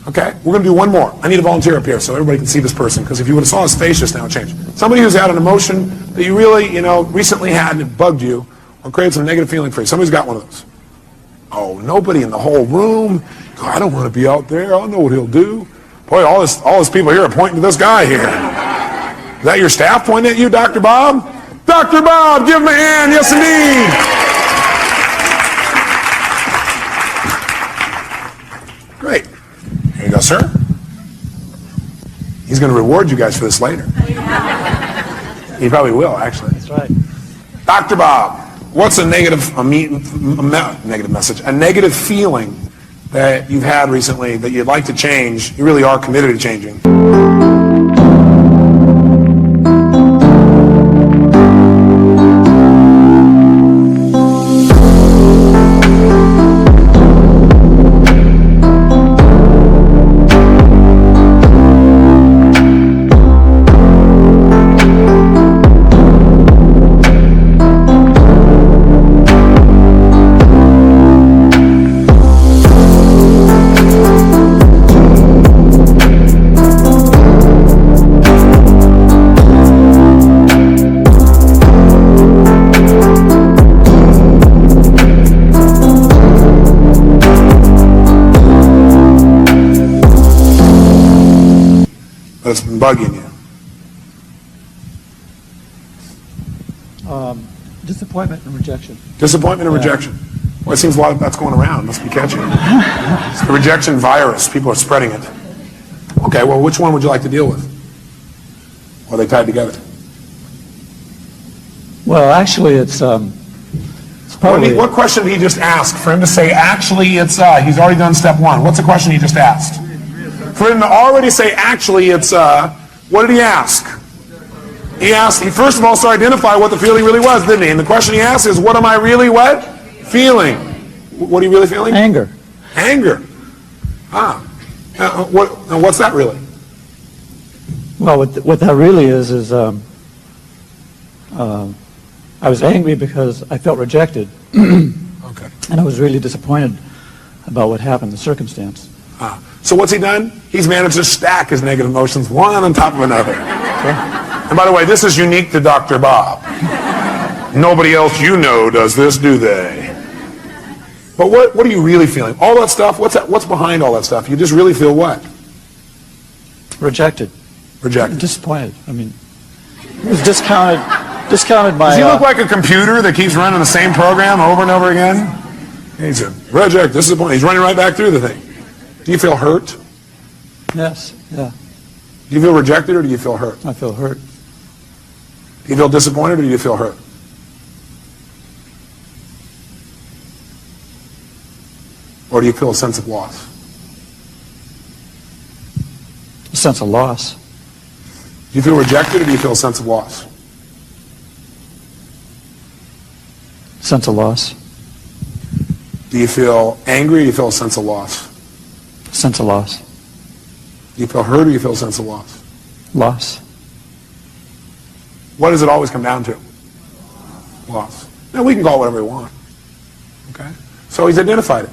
Okay, we're going to do one more. I need a volunteer up here so everybody can see this person, because if you would have saw his face just now, it changed. Somebody who's had an emotion that you really, recently had and it bugged you or created some negative feeling for you. Somebody's got one of those. Oh, nobody in the whole room. God, I don't want to be out there. I know what he'll do. Boy, all these people here are pointing to this guy here. Is that your staff pointing at you, Dr. Bob? Dr. Bob, give him a hand. Yes, indeed. Great. Here you go, sir. He's going to reward you guys for this later. He probably will, actually. That's right. Dr. Bob, what's a negative message, a negative feeling that you've had recently that you'd like to change, you really are committed to changing? That's been bugging you. Disappointment and rejection. Disappointment and rejection. Well, it seems a lot of that's going around. Must be catchy. It's the rejection virus. People are spreading it. Okay, well, which one would you like to deal with? Or are they tied together? Well, actually, it's probably... What question did he just ask? For him to say, actually, it's, he's already done step one. What's the question he just asked? For him to already say, actually, it's, what did he ask? He first of all started to identify what the feeling really was, didn't he? And the question he asked is, what am I really what? Feeling. What are you really feeling? Anger. Anger. What's that really? Well, what that really is I was angry because I felt rejected. Okay. And I was really disappointed about what happened, the circumstance. So what's he done? He's managed to stack his negative emotions one on top of another. And by the way, this is unique to Dr. Bob. Nobody else you know does this, do they? But what are you really feeling? All that stuff, what's behind all that stuff? You just really feel what? Rejected. Rejected. Disappointed. I mean, it was discounted by... Does he look like a computer that keeps running the same program over and over again? He's a reject, disappointed. He's running right back through the thing. Do you feel hurt? Yes, yeah. Do you feel rejected or do you feel hurt? I feel hurt. Do you feel disappointed or do you feel hurt? Or do you feel a sense of loss? A sense of loss. Do you feel rejected or do you feel a sense of loss? Sense of loss. Do you feel angry or do you feel a sense of loss? Sense of loss. Do you feel hurt or do you feel a sense of loss? Loss. What does it always come down to? Loss. Now we can call it whatever we want. Okay? So he's identified it.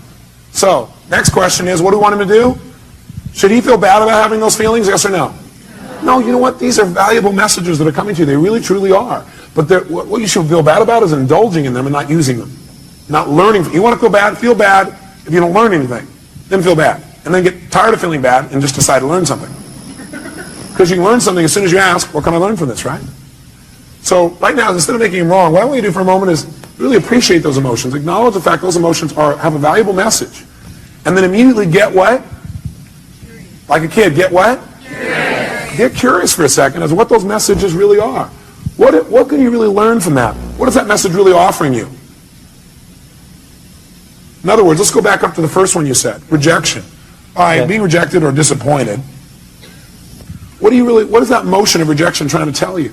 So, next question is, what do we want him to do? Should he feel bad about having those feelings, yes or no? No, you know what? These are valuable messages that are coming to you. They really, truly are. But what you should feel bad about is indulging in them and not using them. Not learning. You want to feel bad if you don't learn anything. Then feel bad. And then get tired of feeling bad and just decide to learn something. Because you can learn something as soon as you ask, what can I learn from this, right? So right now, instead of making them wrong, what I want you to do for a moment is really appreciate those emotions. Acknowledge the fact those emotions have a valuable message. And then immediately get what? Like a kid, get what? Curious. Get curious for a second as to what those messages really are. What can you really learn from that? What is that message really offering you? In other words, let's go back up to the first one you said, rejection. All right, being rejected or disappointed. What is that motion of rejection trying to tell you?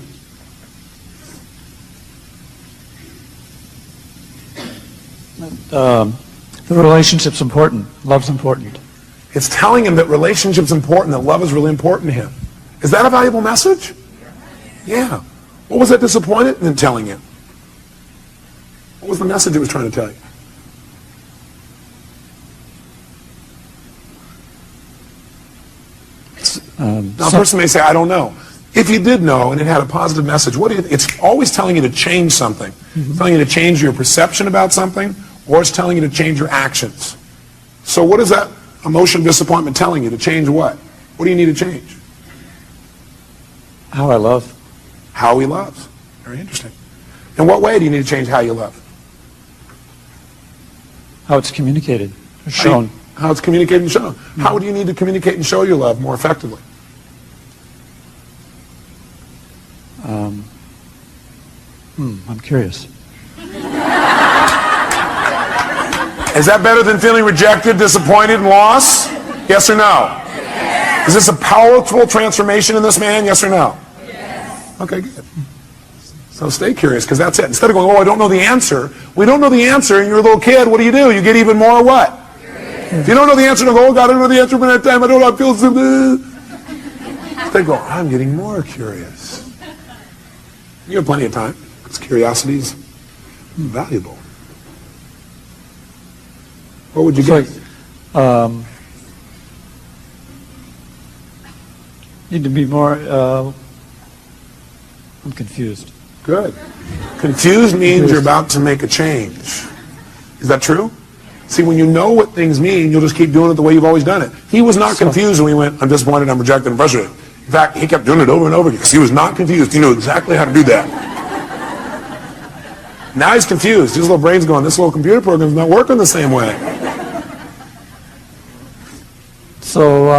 The relationship's important. Love's important. It's telling him that relationship's important, that love is really important to him. Is that a valuable message? Yeah. What was that disappointed in telling him? What was the message it was trying to tell you? Now, a person may say, I don't know. If you did know and it had a positive message, it's always telling you to change something. It's telling you to change your perception about something, or it's telling you to change your actions. So what is that emotion of disappointment telling you? To change what? What do you need to change? How I love. How he loves. Very interesting. In what way do you need to change how you love? How it's communicated, or shown. How it's communicated and shown. How do you need to communicate and show your love more effectively? I'm curious. Is that better than feeling rejected, disappointed, and lost? Yes or no? Yes. Is this a powerful transformation in this man? Yes or no? Yes. Okay, good. So stay curious, because that's it. Instead of going, oh, I don't know the answer. We don't know the answer, and you're a little kid. What do? You get even more what? If you don't know the answer, don't go, oh, God, I don't know the answer, but at that time, I don't know, I feel so good. Instead go, I'm getting more curious. You have plenty of time, because curiosity is valuable. What would you get? Need to be more, I'm confused. Good. Confused means you're about to make a change. Is that true? See, when you know what things mean, you'll just keep doing it the way you've always done it. He was not confused when he went, I'm disappointed, I'm rejected, I'm frustrated. In fact, he kept doing it over and over again because he was not confused. He knew exactly how to do that. Now he's confused. His little brain's going, this little computer program's not working the same way. So,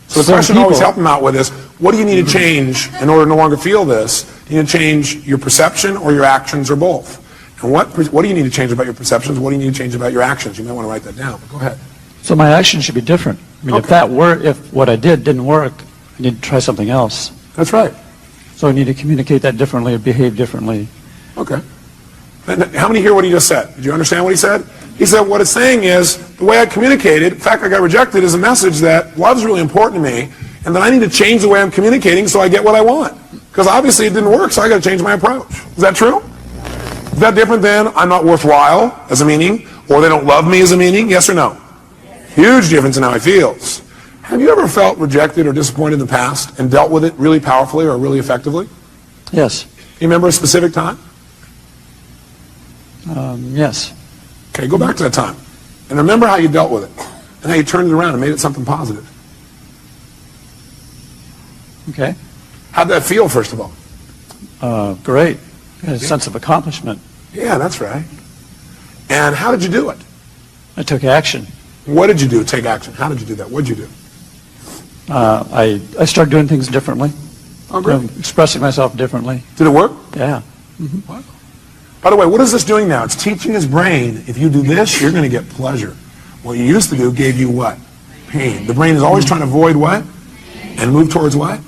So the question always help him out with is, what do you need to change in order to no longer feel this? Do you need to change your perception or your actions or both? And what do you need to change about your perceptions? What do you need to change about your actions? You might want to write that down. But go ahead. So my action should be different. I mean, if what I did didn't work, I need to try something else. That's right. So I need to communicate that differently or behave differently. Okay. And how many hear what he just said? Did you understand what he said? He said, what it's saying is, the way I communicated, the fact I got rejected, is a message that love's really important to me, and that I need to change the way I'm communicating so I get what I want. Because obviously it didn't work, so I got to change my approach. Is that true? Is that different than I'm not worthwhile as a meaning, or they don't love me as a meaning? Yes or no? Huge difference in how he feels. Have you ever felt rejected or disappointed in the past and dealt with it really powerfully or really effectively? Yes. Do you remember a specific time? Yes. Okay, go back to that time. And remember how you dealt with it and how you turned it around and made it something positive. Okay. How'd that feel, first of all? Great. A sense of accomplishment. Yeah, that's right. And how did you do it? I took action. What did you do? Take action. How did you do that? What did you do? I started doing things differently. Oh, great. Expressing myself differently. Did it work? Yeah. Wow. By the way, what is this doing now? It's teaching his brain, if you do this, you're going to get pleasure. What you used to do gave you what? Pain. The brain is always trying to avoid what? And move towards what?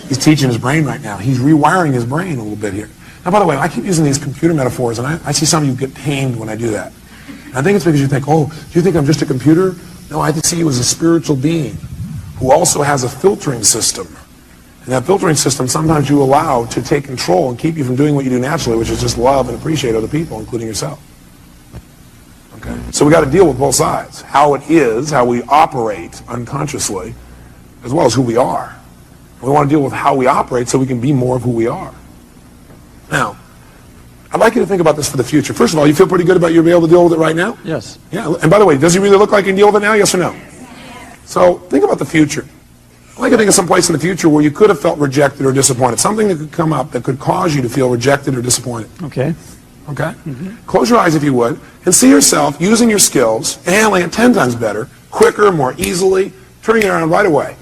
He's teaching his brain right now. He's rewiring his brain a little bit here. Now, by the way, I keep using these computer metaphors, and I see some of you get pained when I do that. And I think it's because you think, oh, do you think I'm just a computer? No, I see you as a spiritual being who also has a filtering system. And that filtering system sometimes you allow to take control and keep you from doing what you do naturally, which is just love and appreciate other people, including yourself. Okay? So we got to deal with both sides. How it is, how we operate unconsciously, as well as who we are. We want to deal with how we operate so we can be more of who we are. Now, I'd like you to think about this for the future. First of all, you feel pretty good about you being able to deal with it right now? Yes. Yeah. And by the way, does he really look like he can deal with it now? Yes or no? So think about the future. I'd like to think of some place in the future where you could have felt rejected or disappointed. Something that could come up that could cause you to feel rejected or disappointed. Okay. Okay? Close your eyes if you would, and see yourself using your skills and handling it 10 times better, quicker, more easily, turning it around right away.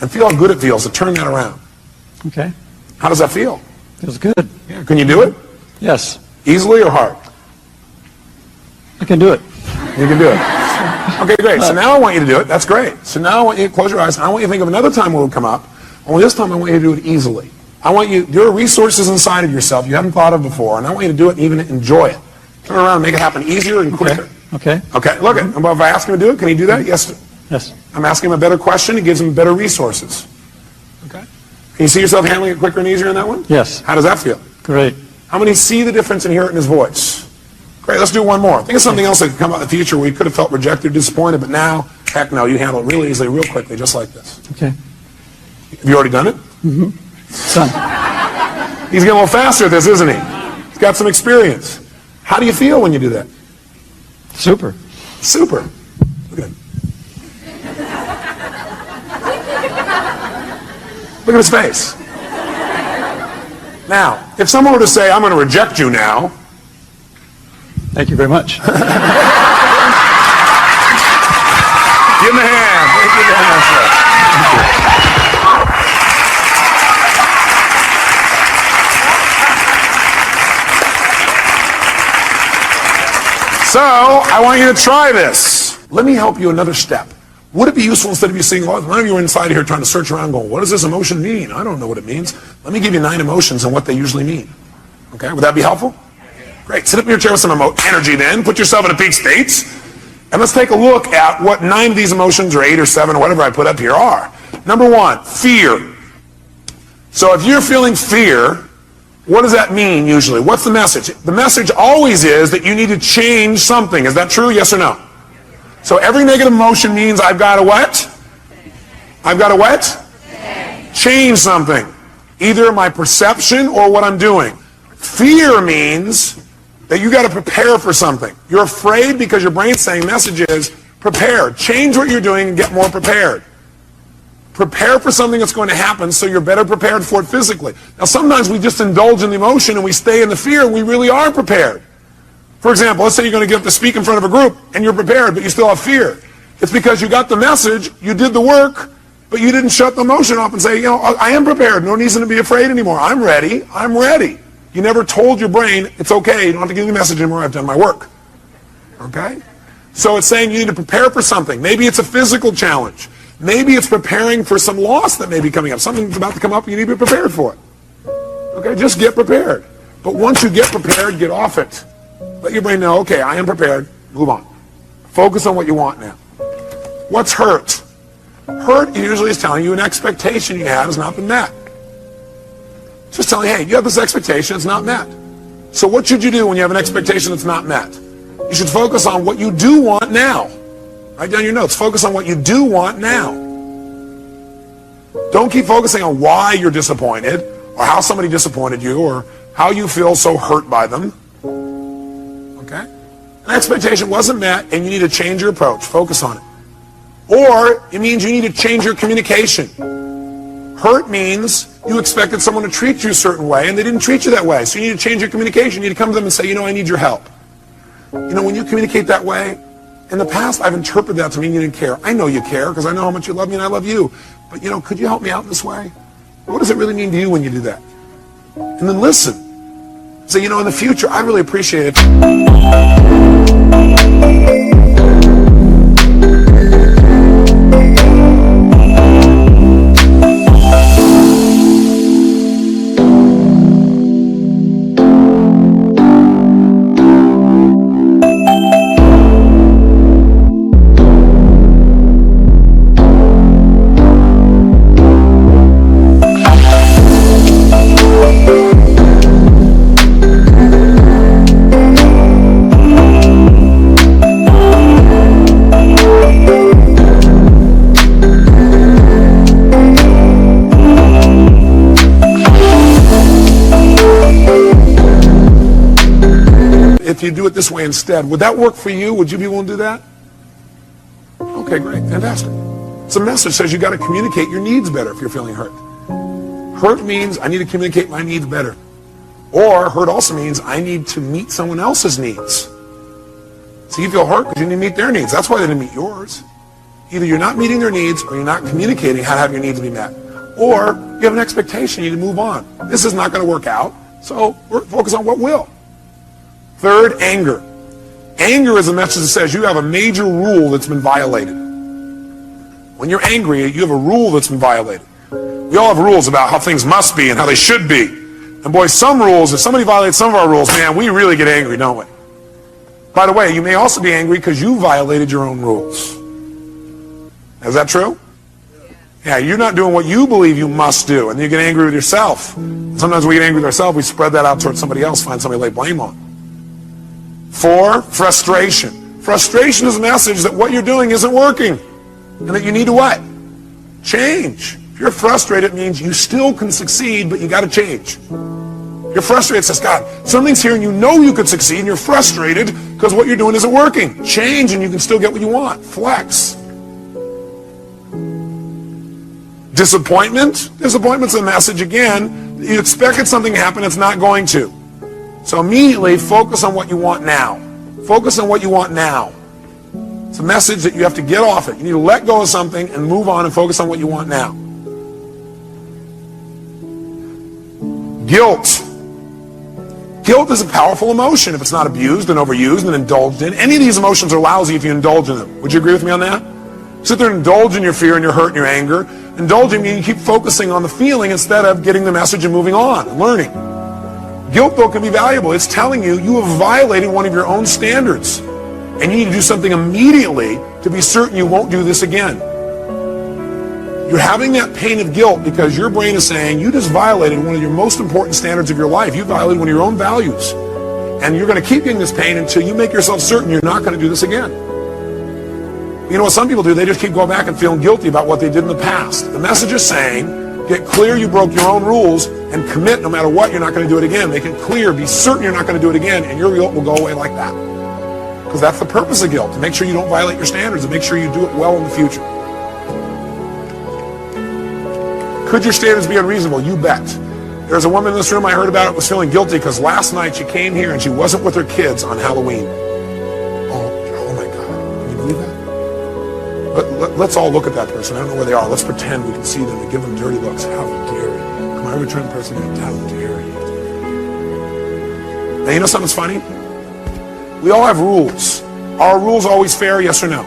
And feel how good it feels to turn that around. Okay. How does that feel? Feels good. Yeah. Can you do it? Yes. Easily or hard? I can do it. You can do it. Okay, great. So now I want you to do it. That's great. So now I want you to close your eyes, and I want you to think of another time when it will come up. Only this time I want you to do it easily. There are resources inside of yourself you haven't thought of before, and I want you to do it and even enjoy it. Turn around and make it happen easier and quicker. Okay. Okay, look at it. If I ask him to do it, can he do that? Yes. Yes. I'm asking him a better question. It gives him better resources. Okay. Can you see yourself handling it quicker and easier in that one? Yes. How does that feel? Great. How many see the difference and hear it in his voice? Great, let's do one more. Think of something else that could come out in the future where you could have felt rejected, disappointed, but now, heck no, you handle it really easily, real quickly, just like this. Okay. Have you already done it? Son. He's getting a little faster at this, isn't he? He's got some experience. How do you feel when you do that? Super. Super. Look at him. Look at his face. Now, if someone were to say, I'm going to reject you now. Thank you very much. Give him a hand. Thank you very much, sir. Thank you. So, I want you to try this. Let me help you another step. Would it be useful instead of you saying, well, none of you are inside here trying to search around going, what does this emotion mean? I don't know what it means. Let me give you 9 emotions and what they usually mean. Okay, would that be helpful? Great. Sit up in your chair with some energy then. Put yourself in a peak state. And let's take a look at what 9 of these emotions, or 8 or 7, or whatever I put up here are. Number 1, fear. So if you're feeling fear, what does that mean usually? What's the message? The message always is that you need to change something. Is that true? Yes or no? So every negative emotion means I've got to what? I've got to what? Change something. Either my perception or what I'm doing. Fear means that you got to prepare for something. You're afraid because your brain's saying messages, prepare. Change what you're doing and get more prepared. Prepare for something that's going to happen so you're better prepared for it physically. Now sometimes we just indulge in the emotion and we stay in the fear and we really are prepared. For example, let's say you're going to get up to speak in front of a group and you're prepared but you still have fear. It's because you got the message, you did the work, but you didn't shut the emotion off and say, you know, I am prepared. No reason to be afraid anymore. I'm ready. I'm ready. You never told your brain, it's okay, you don't have to give me the message anymore, I've done my work. Okay? So it's saying you need to prepare for something. Maybe it's a physical challenge. Maybe it's preparing for some loss that may be coming up. Something's about to come up and you need to be prepared for it. Okay? Just get prepared. But once you get prepared, get off it. Let your brain know, okay, I am prepared. Move on. Focus on what you want now. What's hurt? Hurt usually is telling you an expectation you had has not been met. It's just telling you, hey, you have this expectation, it's not met. So what should you do when you have an expectation that's not met? You should focus on what you do want now. Write down your notes. Focus on what you do want now. Don't keep focusing on why you're disappointed or how somebody disappointed you or how you feel so hurt by them. Okay? An expectation wasn't met and you need to change your approach. Focus on it. Or it means you need to change your communication. Hurt means you expected someone to treat you a certain way and they didn't treat you that way. So you need to change your communication. You need to come to them and say, you know, I need your help. You know, when you communicate that way, in the past I've interpreted that to mean you didn't care. I know you care because I know how much you love me and I love you. But you know, could you help me out this way? What does it really mean to you when you do that? And then listen. Say, you know, in the future, I really appreciate it. If you do it this way instead, would that work for you? Would you be willing to do that? Okay, great, fantastic. It's a message that says you got to communicate your needs better if you're feeling hurt. Hurt means I need to communicate my needs better. Or hurt also means I need to meet someone else's needs. So you feel hurt because you need to meet their needs. That's why they didn't meet yours. Either you're not meeting their needs or you're not communicating how to have your needs be met. Or you have an expectation, you need to move on. This is not going to work out, so focus on what will. Third, anger. Anger is a message that says you have a major rule that's been violated. When you're angry, you have a rule that's been violated. We all have rules about how things must be and how they should be. And boy, some rules, if somebody violates some of our rules, man, we really get angry, don't we? By the way, you may also be angry because you violated your own rules. Is that true? Yeah, you're not doing what you believe you must do, and then you get angry with yourself. Sometimes we get angry with ourselves, we spread that out towards somebody else, find somebody to lay blame on. 4, frustration. Frustration is a message that what you're doing isn't working, and that you need to what? Change. If you're frustrated, it means you still can succeed, but you got to change. You're frustrated, it says, God, something's here and you know you could succeed, and you're frustrated because what you're doing isn't working. Change and you can still get what you want. Flex. Disappointment. Disappointment's a message, again, you expected something to happen, it's not going to. So immediately focus on what you want now. Focus on what you want now. It's a message that you have to get off it. You need to let go of something and move on and focus on what you want now. Guilt. Guilt is a powerful emotion if it's not abused and overused and indulged in. Any of these emotions are lousy if you indulge in them. Would you agree with me on that? Sit there and indulge in your fear and your hurt and your anger. Indulging means you keep focusing on the feeling instead of getting the message and moving on and learning. Guilt, though, can be valuable. It's telling you you have violated one of your own standards, and you need to do something immediately to be certain you won't do this again. You're having that pain of guilt because your brain is saying you just violated one of your most important standards of your life. You violated one of your own values. And you're going to keep getting this pain until you make yourself certain you're not going to do this again. You know what some people do? They just keep going back and feeling guilty about what they did in the past. The message is saying, get clear you broke your own rules and commit no matter what, you're not going to do it again. Make it clear, be certain you're not going to do it again, and your guilt will go away like that. Because that's the purpose of guilt, to make sure you don't violate your standards and make sure you do it well in the future. Could your standards be unreasonable? You bet. There's a woman in this room I heard about it was feeling guilty because last night she came here and she wasn't with her kids on Halloween. Oh my God. Can you believe that? Let's all look at that person. I don't know where they are. Let's pretend we can see them and give them dirty looks. How dare you? Come on, return the person. How dare you? Now, you know something's funny? We all have rules. Are rules always fair, yes or no?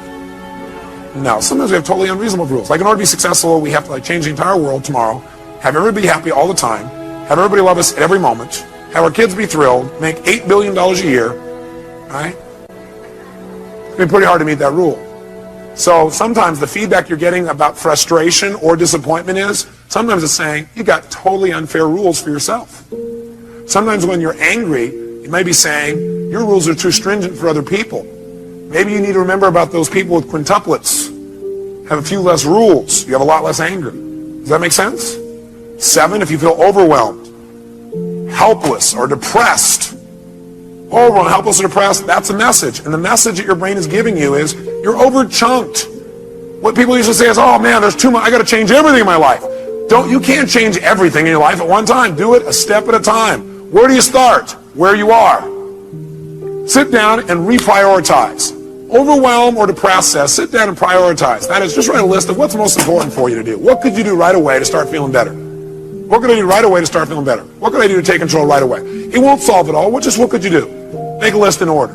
No. Sometimes we have totally unreasonable rules. Like in order to be successful, we have to change the entire world tomorrow, have everybody happy all the time, have everybody love us at every moment, have our kids be thrilled, make $8 billion a year, right? It's been pretty hard to meet that rule. So sometimes the feedback you're getting about frustration or disappointment is, sometimes it's saying, you got totally unfair rules for yourself. Sometimes when you're angry, you may be saying, your rules are too stringent for other people. Maybe you need to remember about those people with quintuplets. Have a few less rules. You have a lot less anger. Does that make sense? 7, if you feel overwhelmed, helpless, or depressed. Overwhelmed, helpless, or depressed, that's a message. And the message that your brain is giving you is, you're over-chunked. What people usually say is, oh man, there's too much, I got to change everything in my life. You can't change everything in your life at one time. Do it a step at a time. Where do you start? Where you are. Sit down and reprioritize. Overwhelm or depressed says, sit down and prioritize. That is, just write a list of what's most important for you to do. What could you do right away to start feeling better? What could I do right away to start feeling better? What could I do to take control right away? It won't solve it all. What could you do? Make a list in order.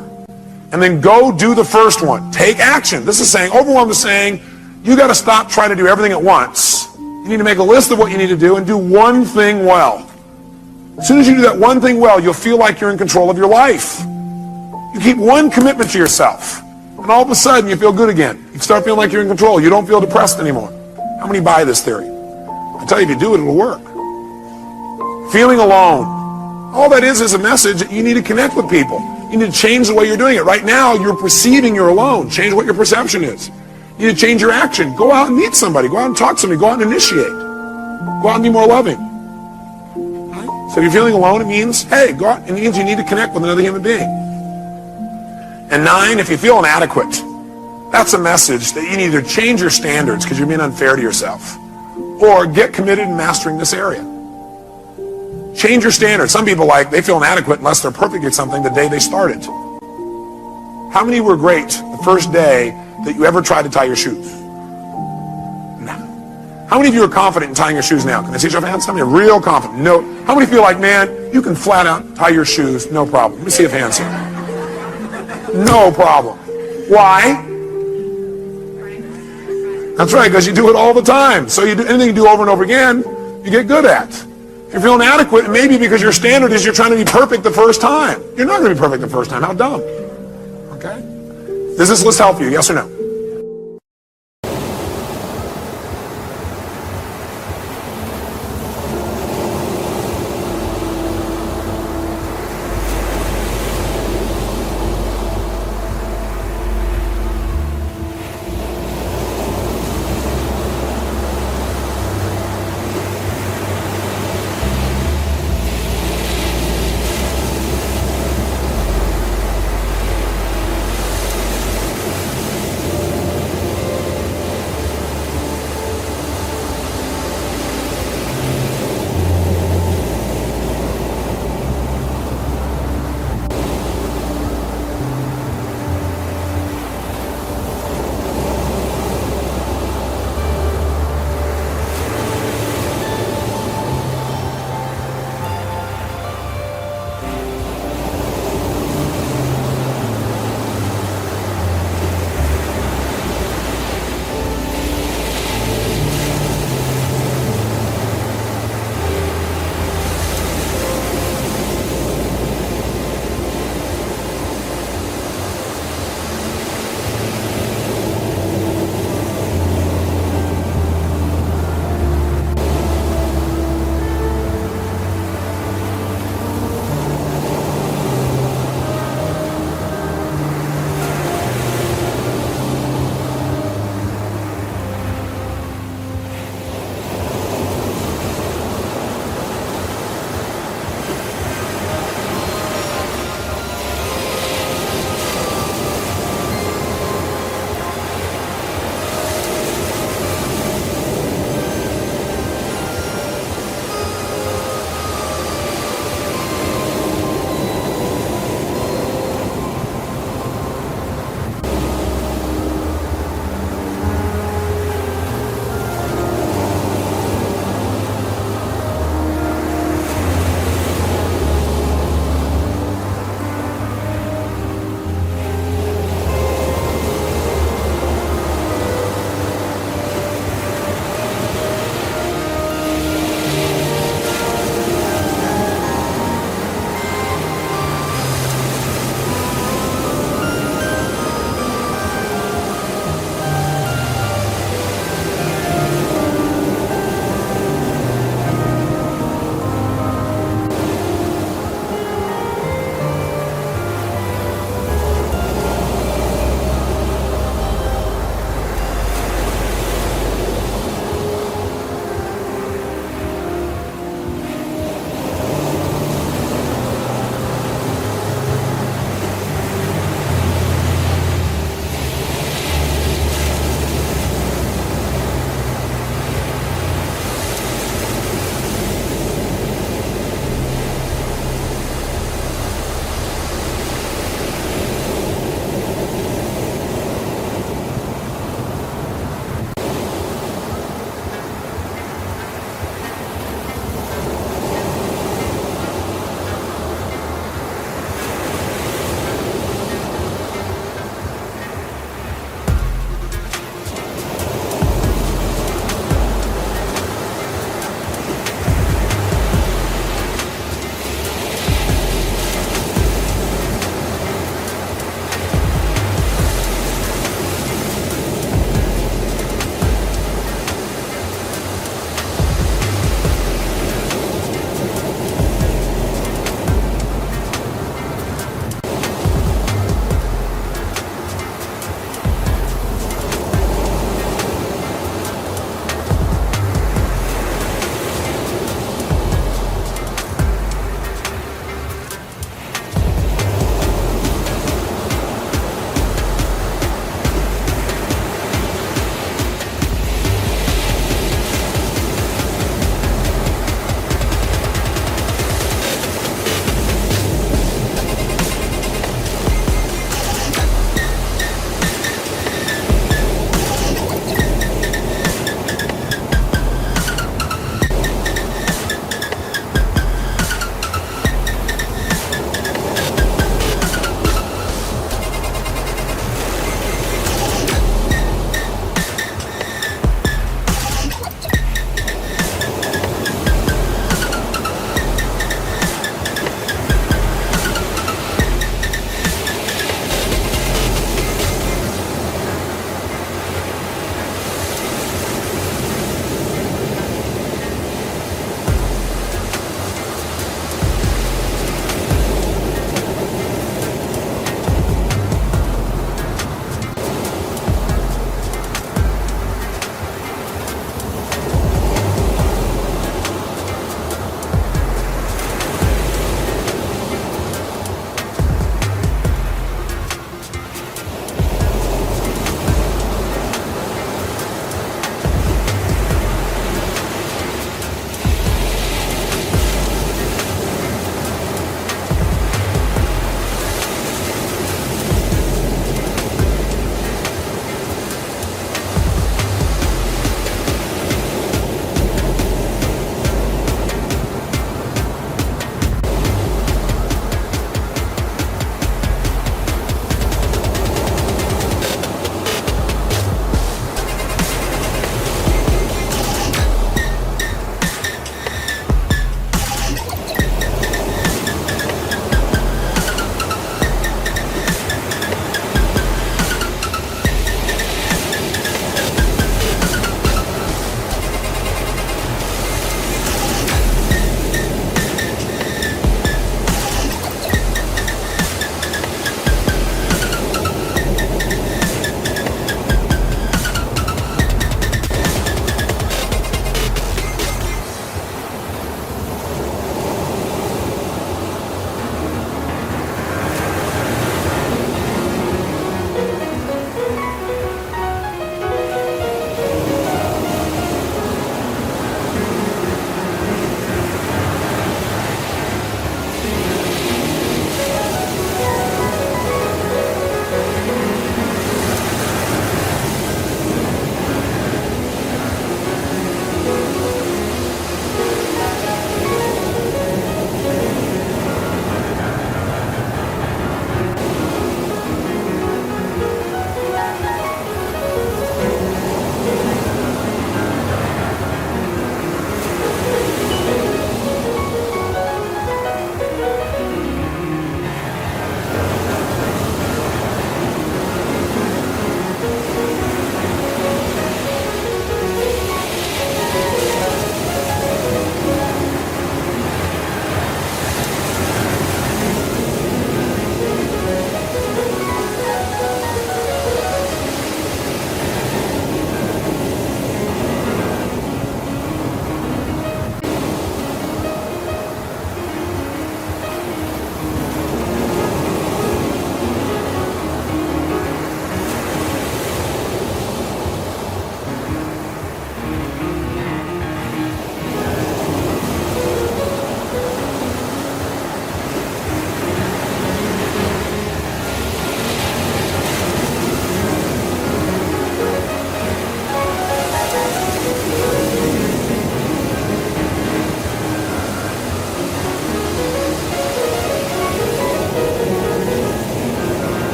And then go do the first one. Take action. This is saying, overwhelm is saying, you got to stop trying to do everything at once. You need to make a list of what you need to do and do one thing well. As soon as you do that one thing well, you'll feel like you're in control of your life. You keep one commitment to yourself, and all of a sudden you feel good again. You start feeling like you're in control. You don't feel depressed anymore. How many buy this theory? I tell you, if you do it, it'll work. Feeling alone. All that is a message that you need to connect with people. You need to change the way you're doing it. Right now, you're perceiving you're alone. Change what your perception is. You need to change your action. Go out and meet somebody. Go out and talk to somebody. Go out and initiate. Go out and be more loving. Right? So if you're feeling alone, it means, hey, go out. It means you need to connect with another human being. And 9, if you feel inadequate, that's a message that you need to change your standards because you're being unfair to yourself. Or get committed in mastering this area. Change your standards. Some people they feel inadequate unless they're perfect at something the day they started. How many were great the first day that you ever tried to tie your shoes? No. How many of you are confident in tying your shoes now? Can I see your hands? How many are real confident? No. How many feel like, man, you can flat out tie your shoes, no problem? Let me see if hands here. No problem. Why? That's right, because you do it all the time. So you do anything you do over and over again, you get good at. If you're feeling inadequate, it may be because your standard is you're trying to be perfect the first time. You're not going to be perfect the first time. How dumb. Okay? Does this list help you? Yes or no?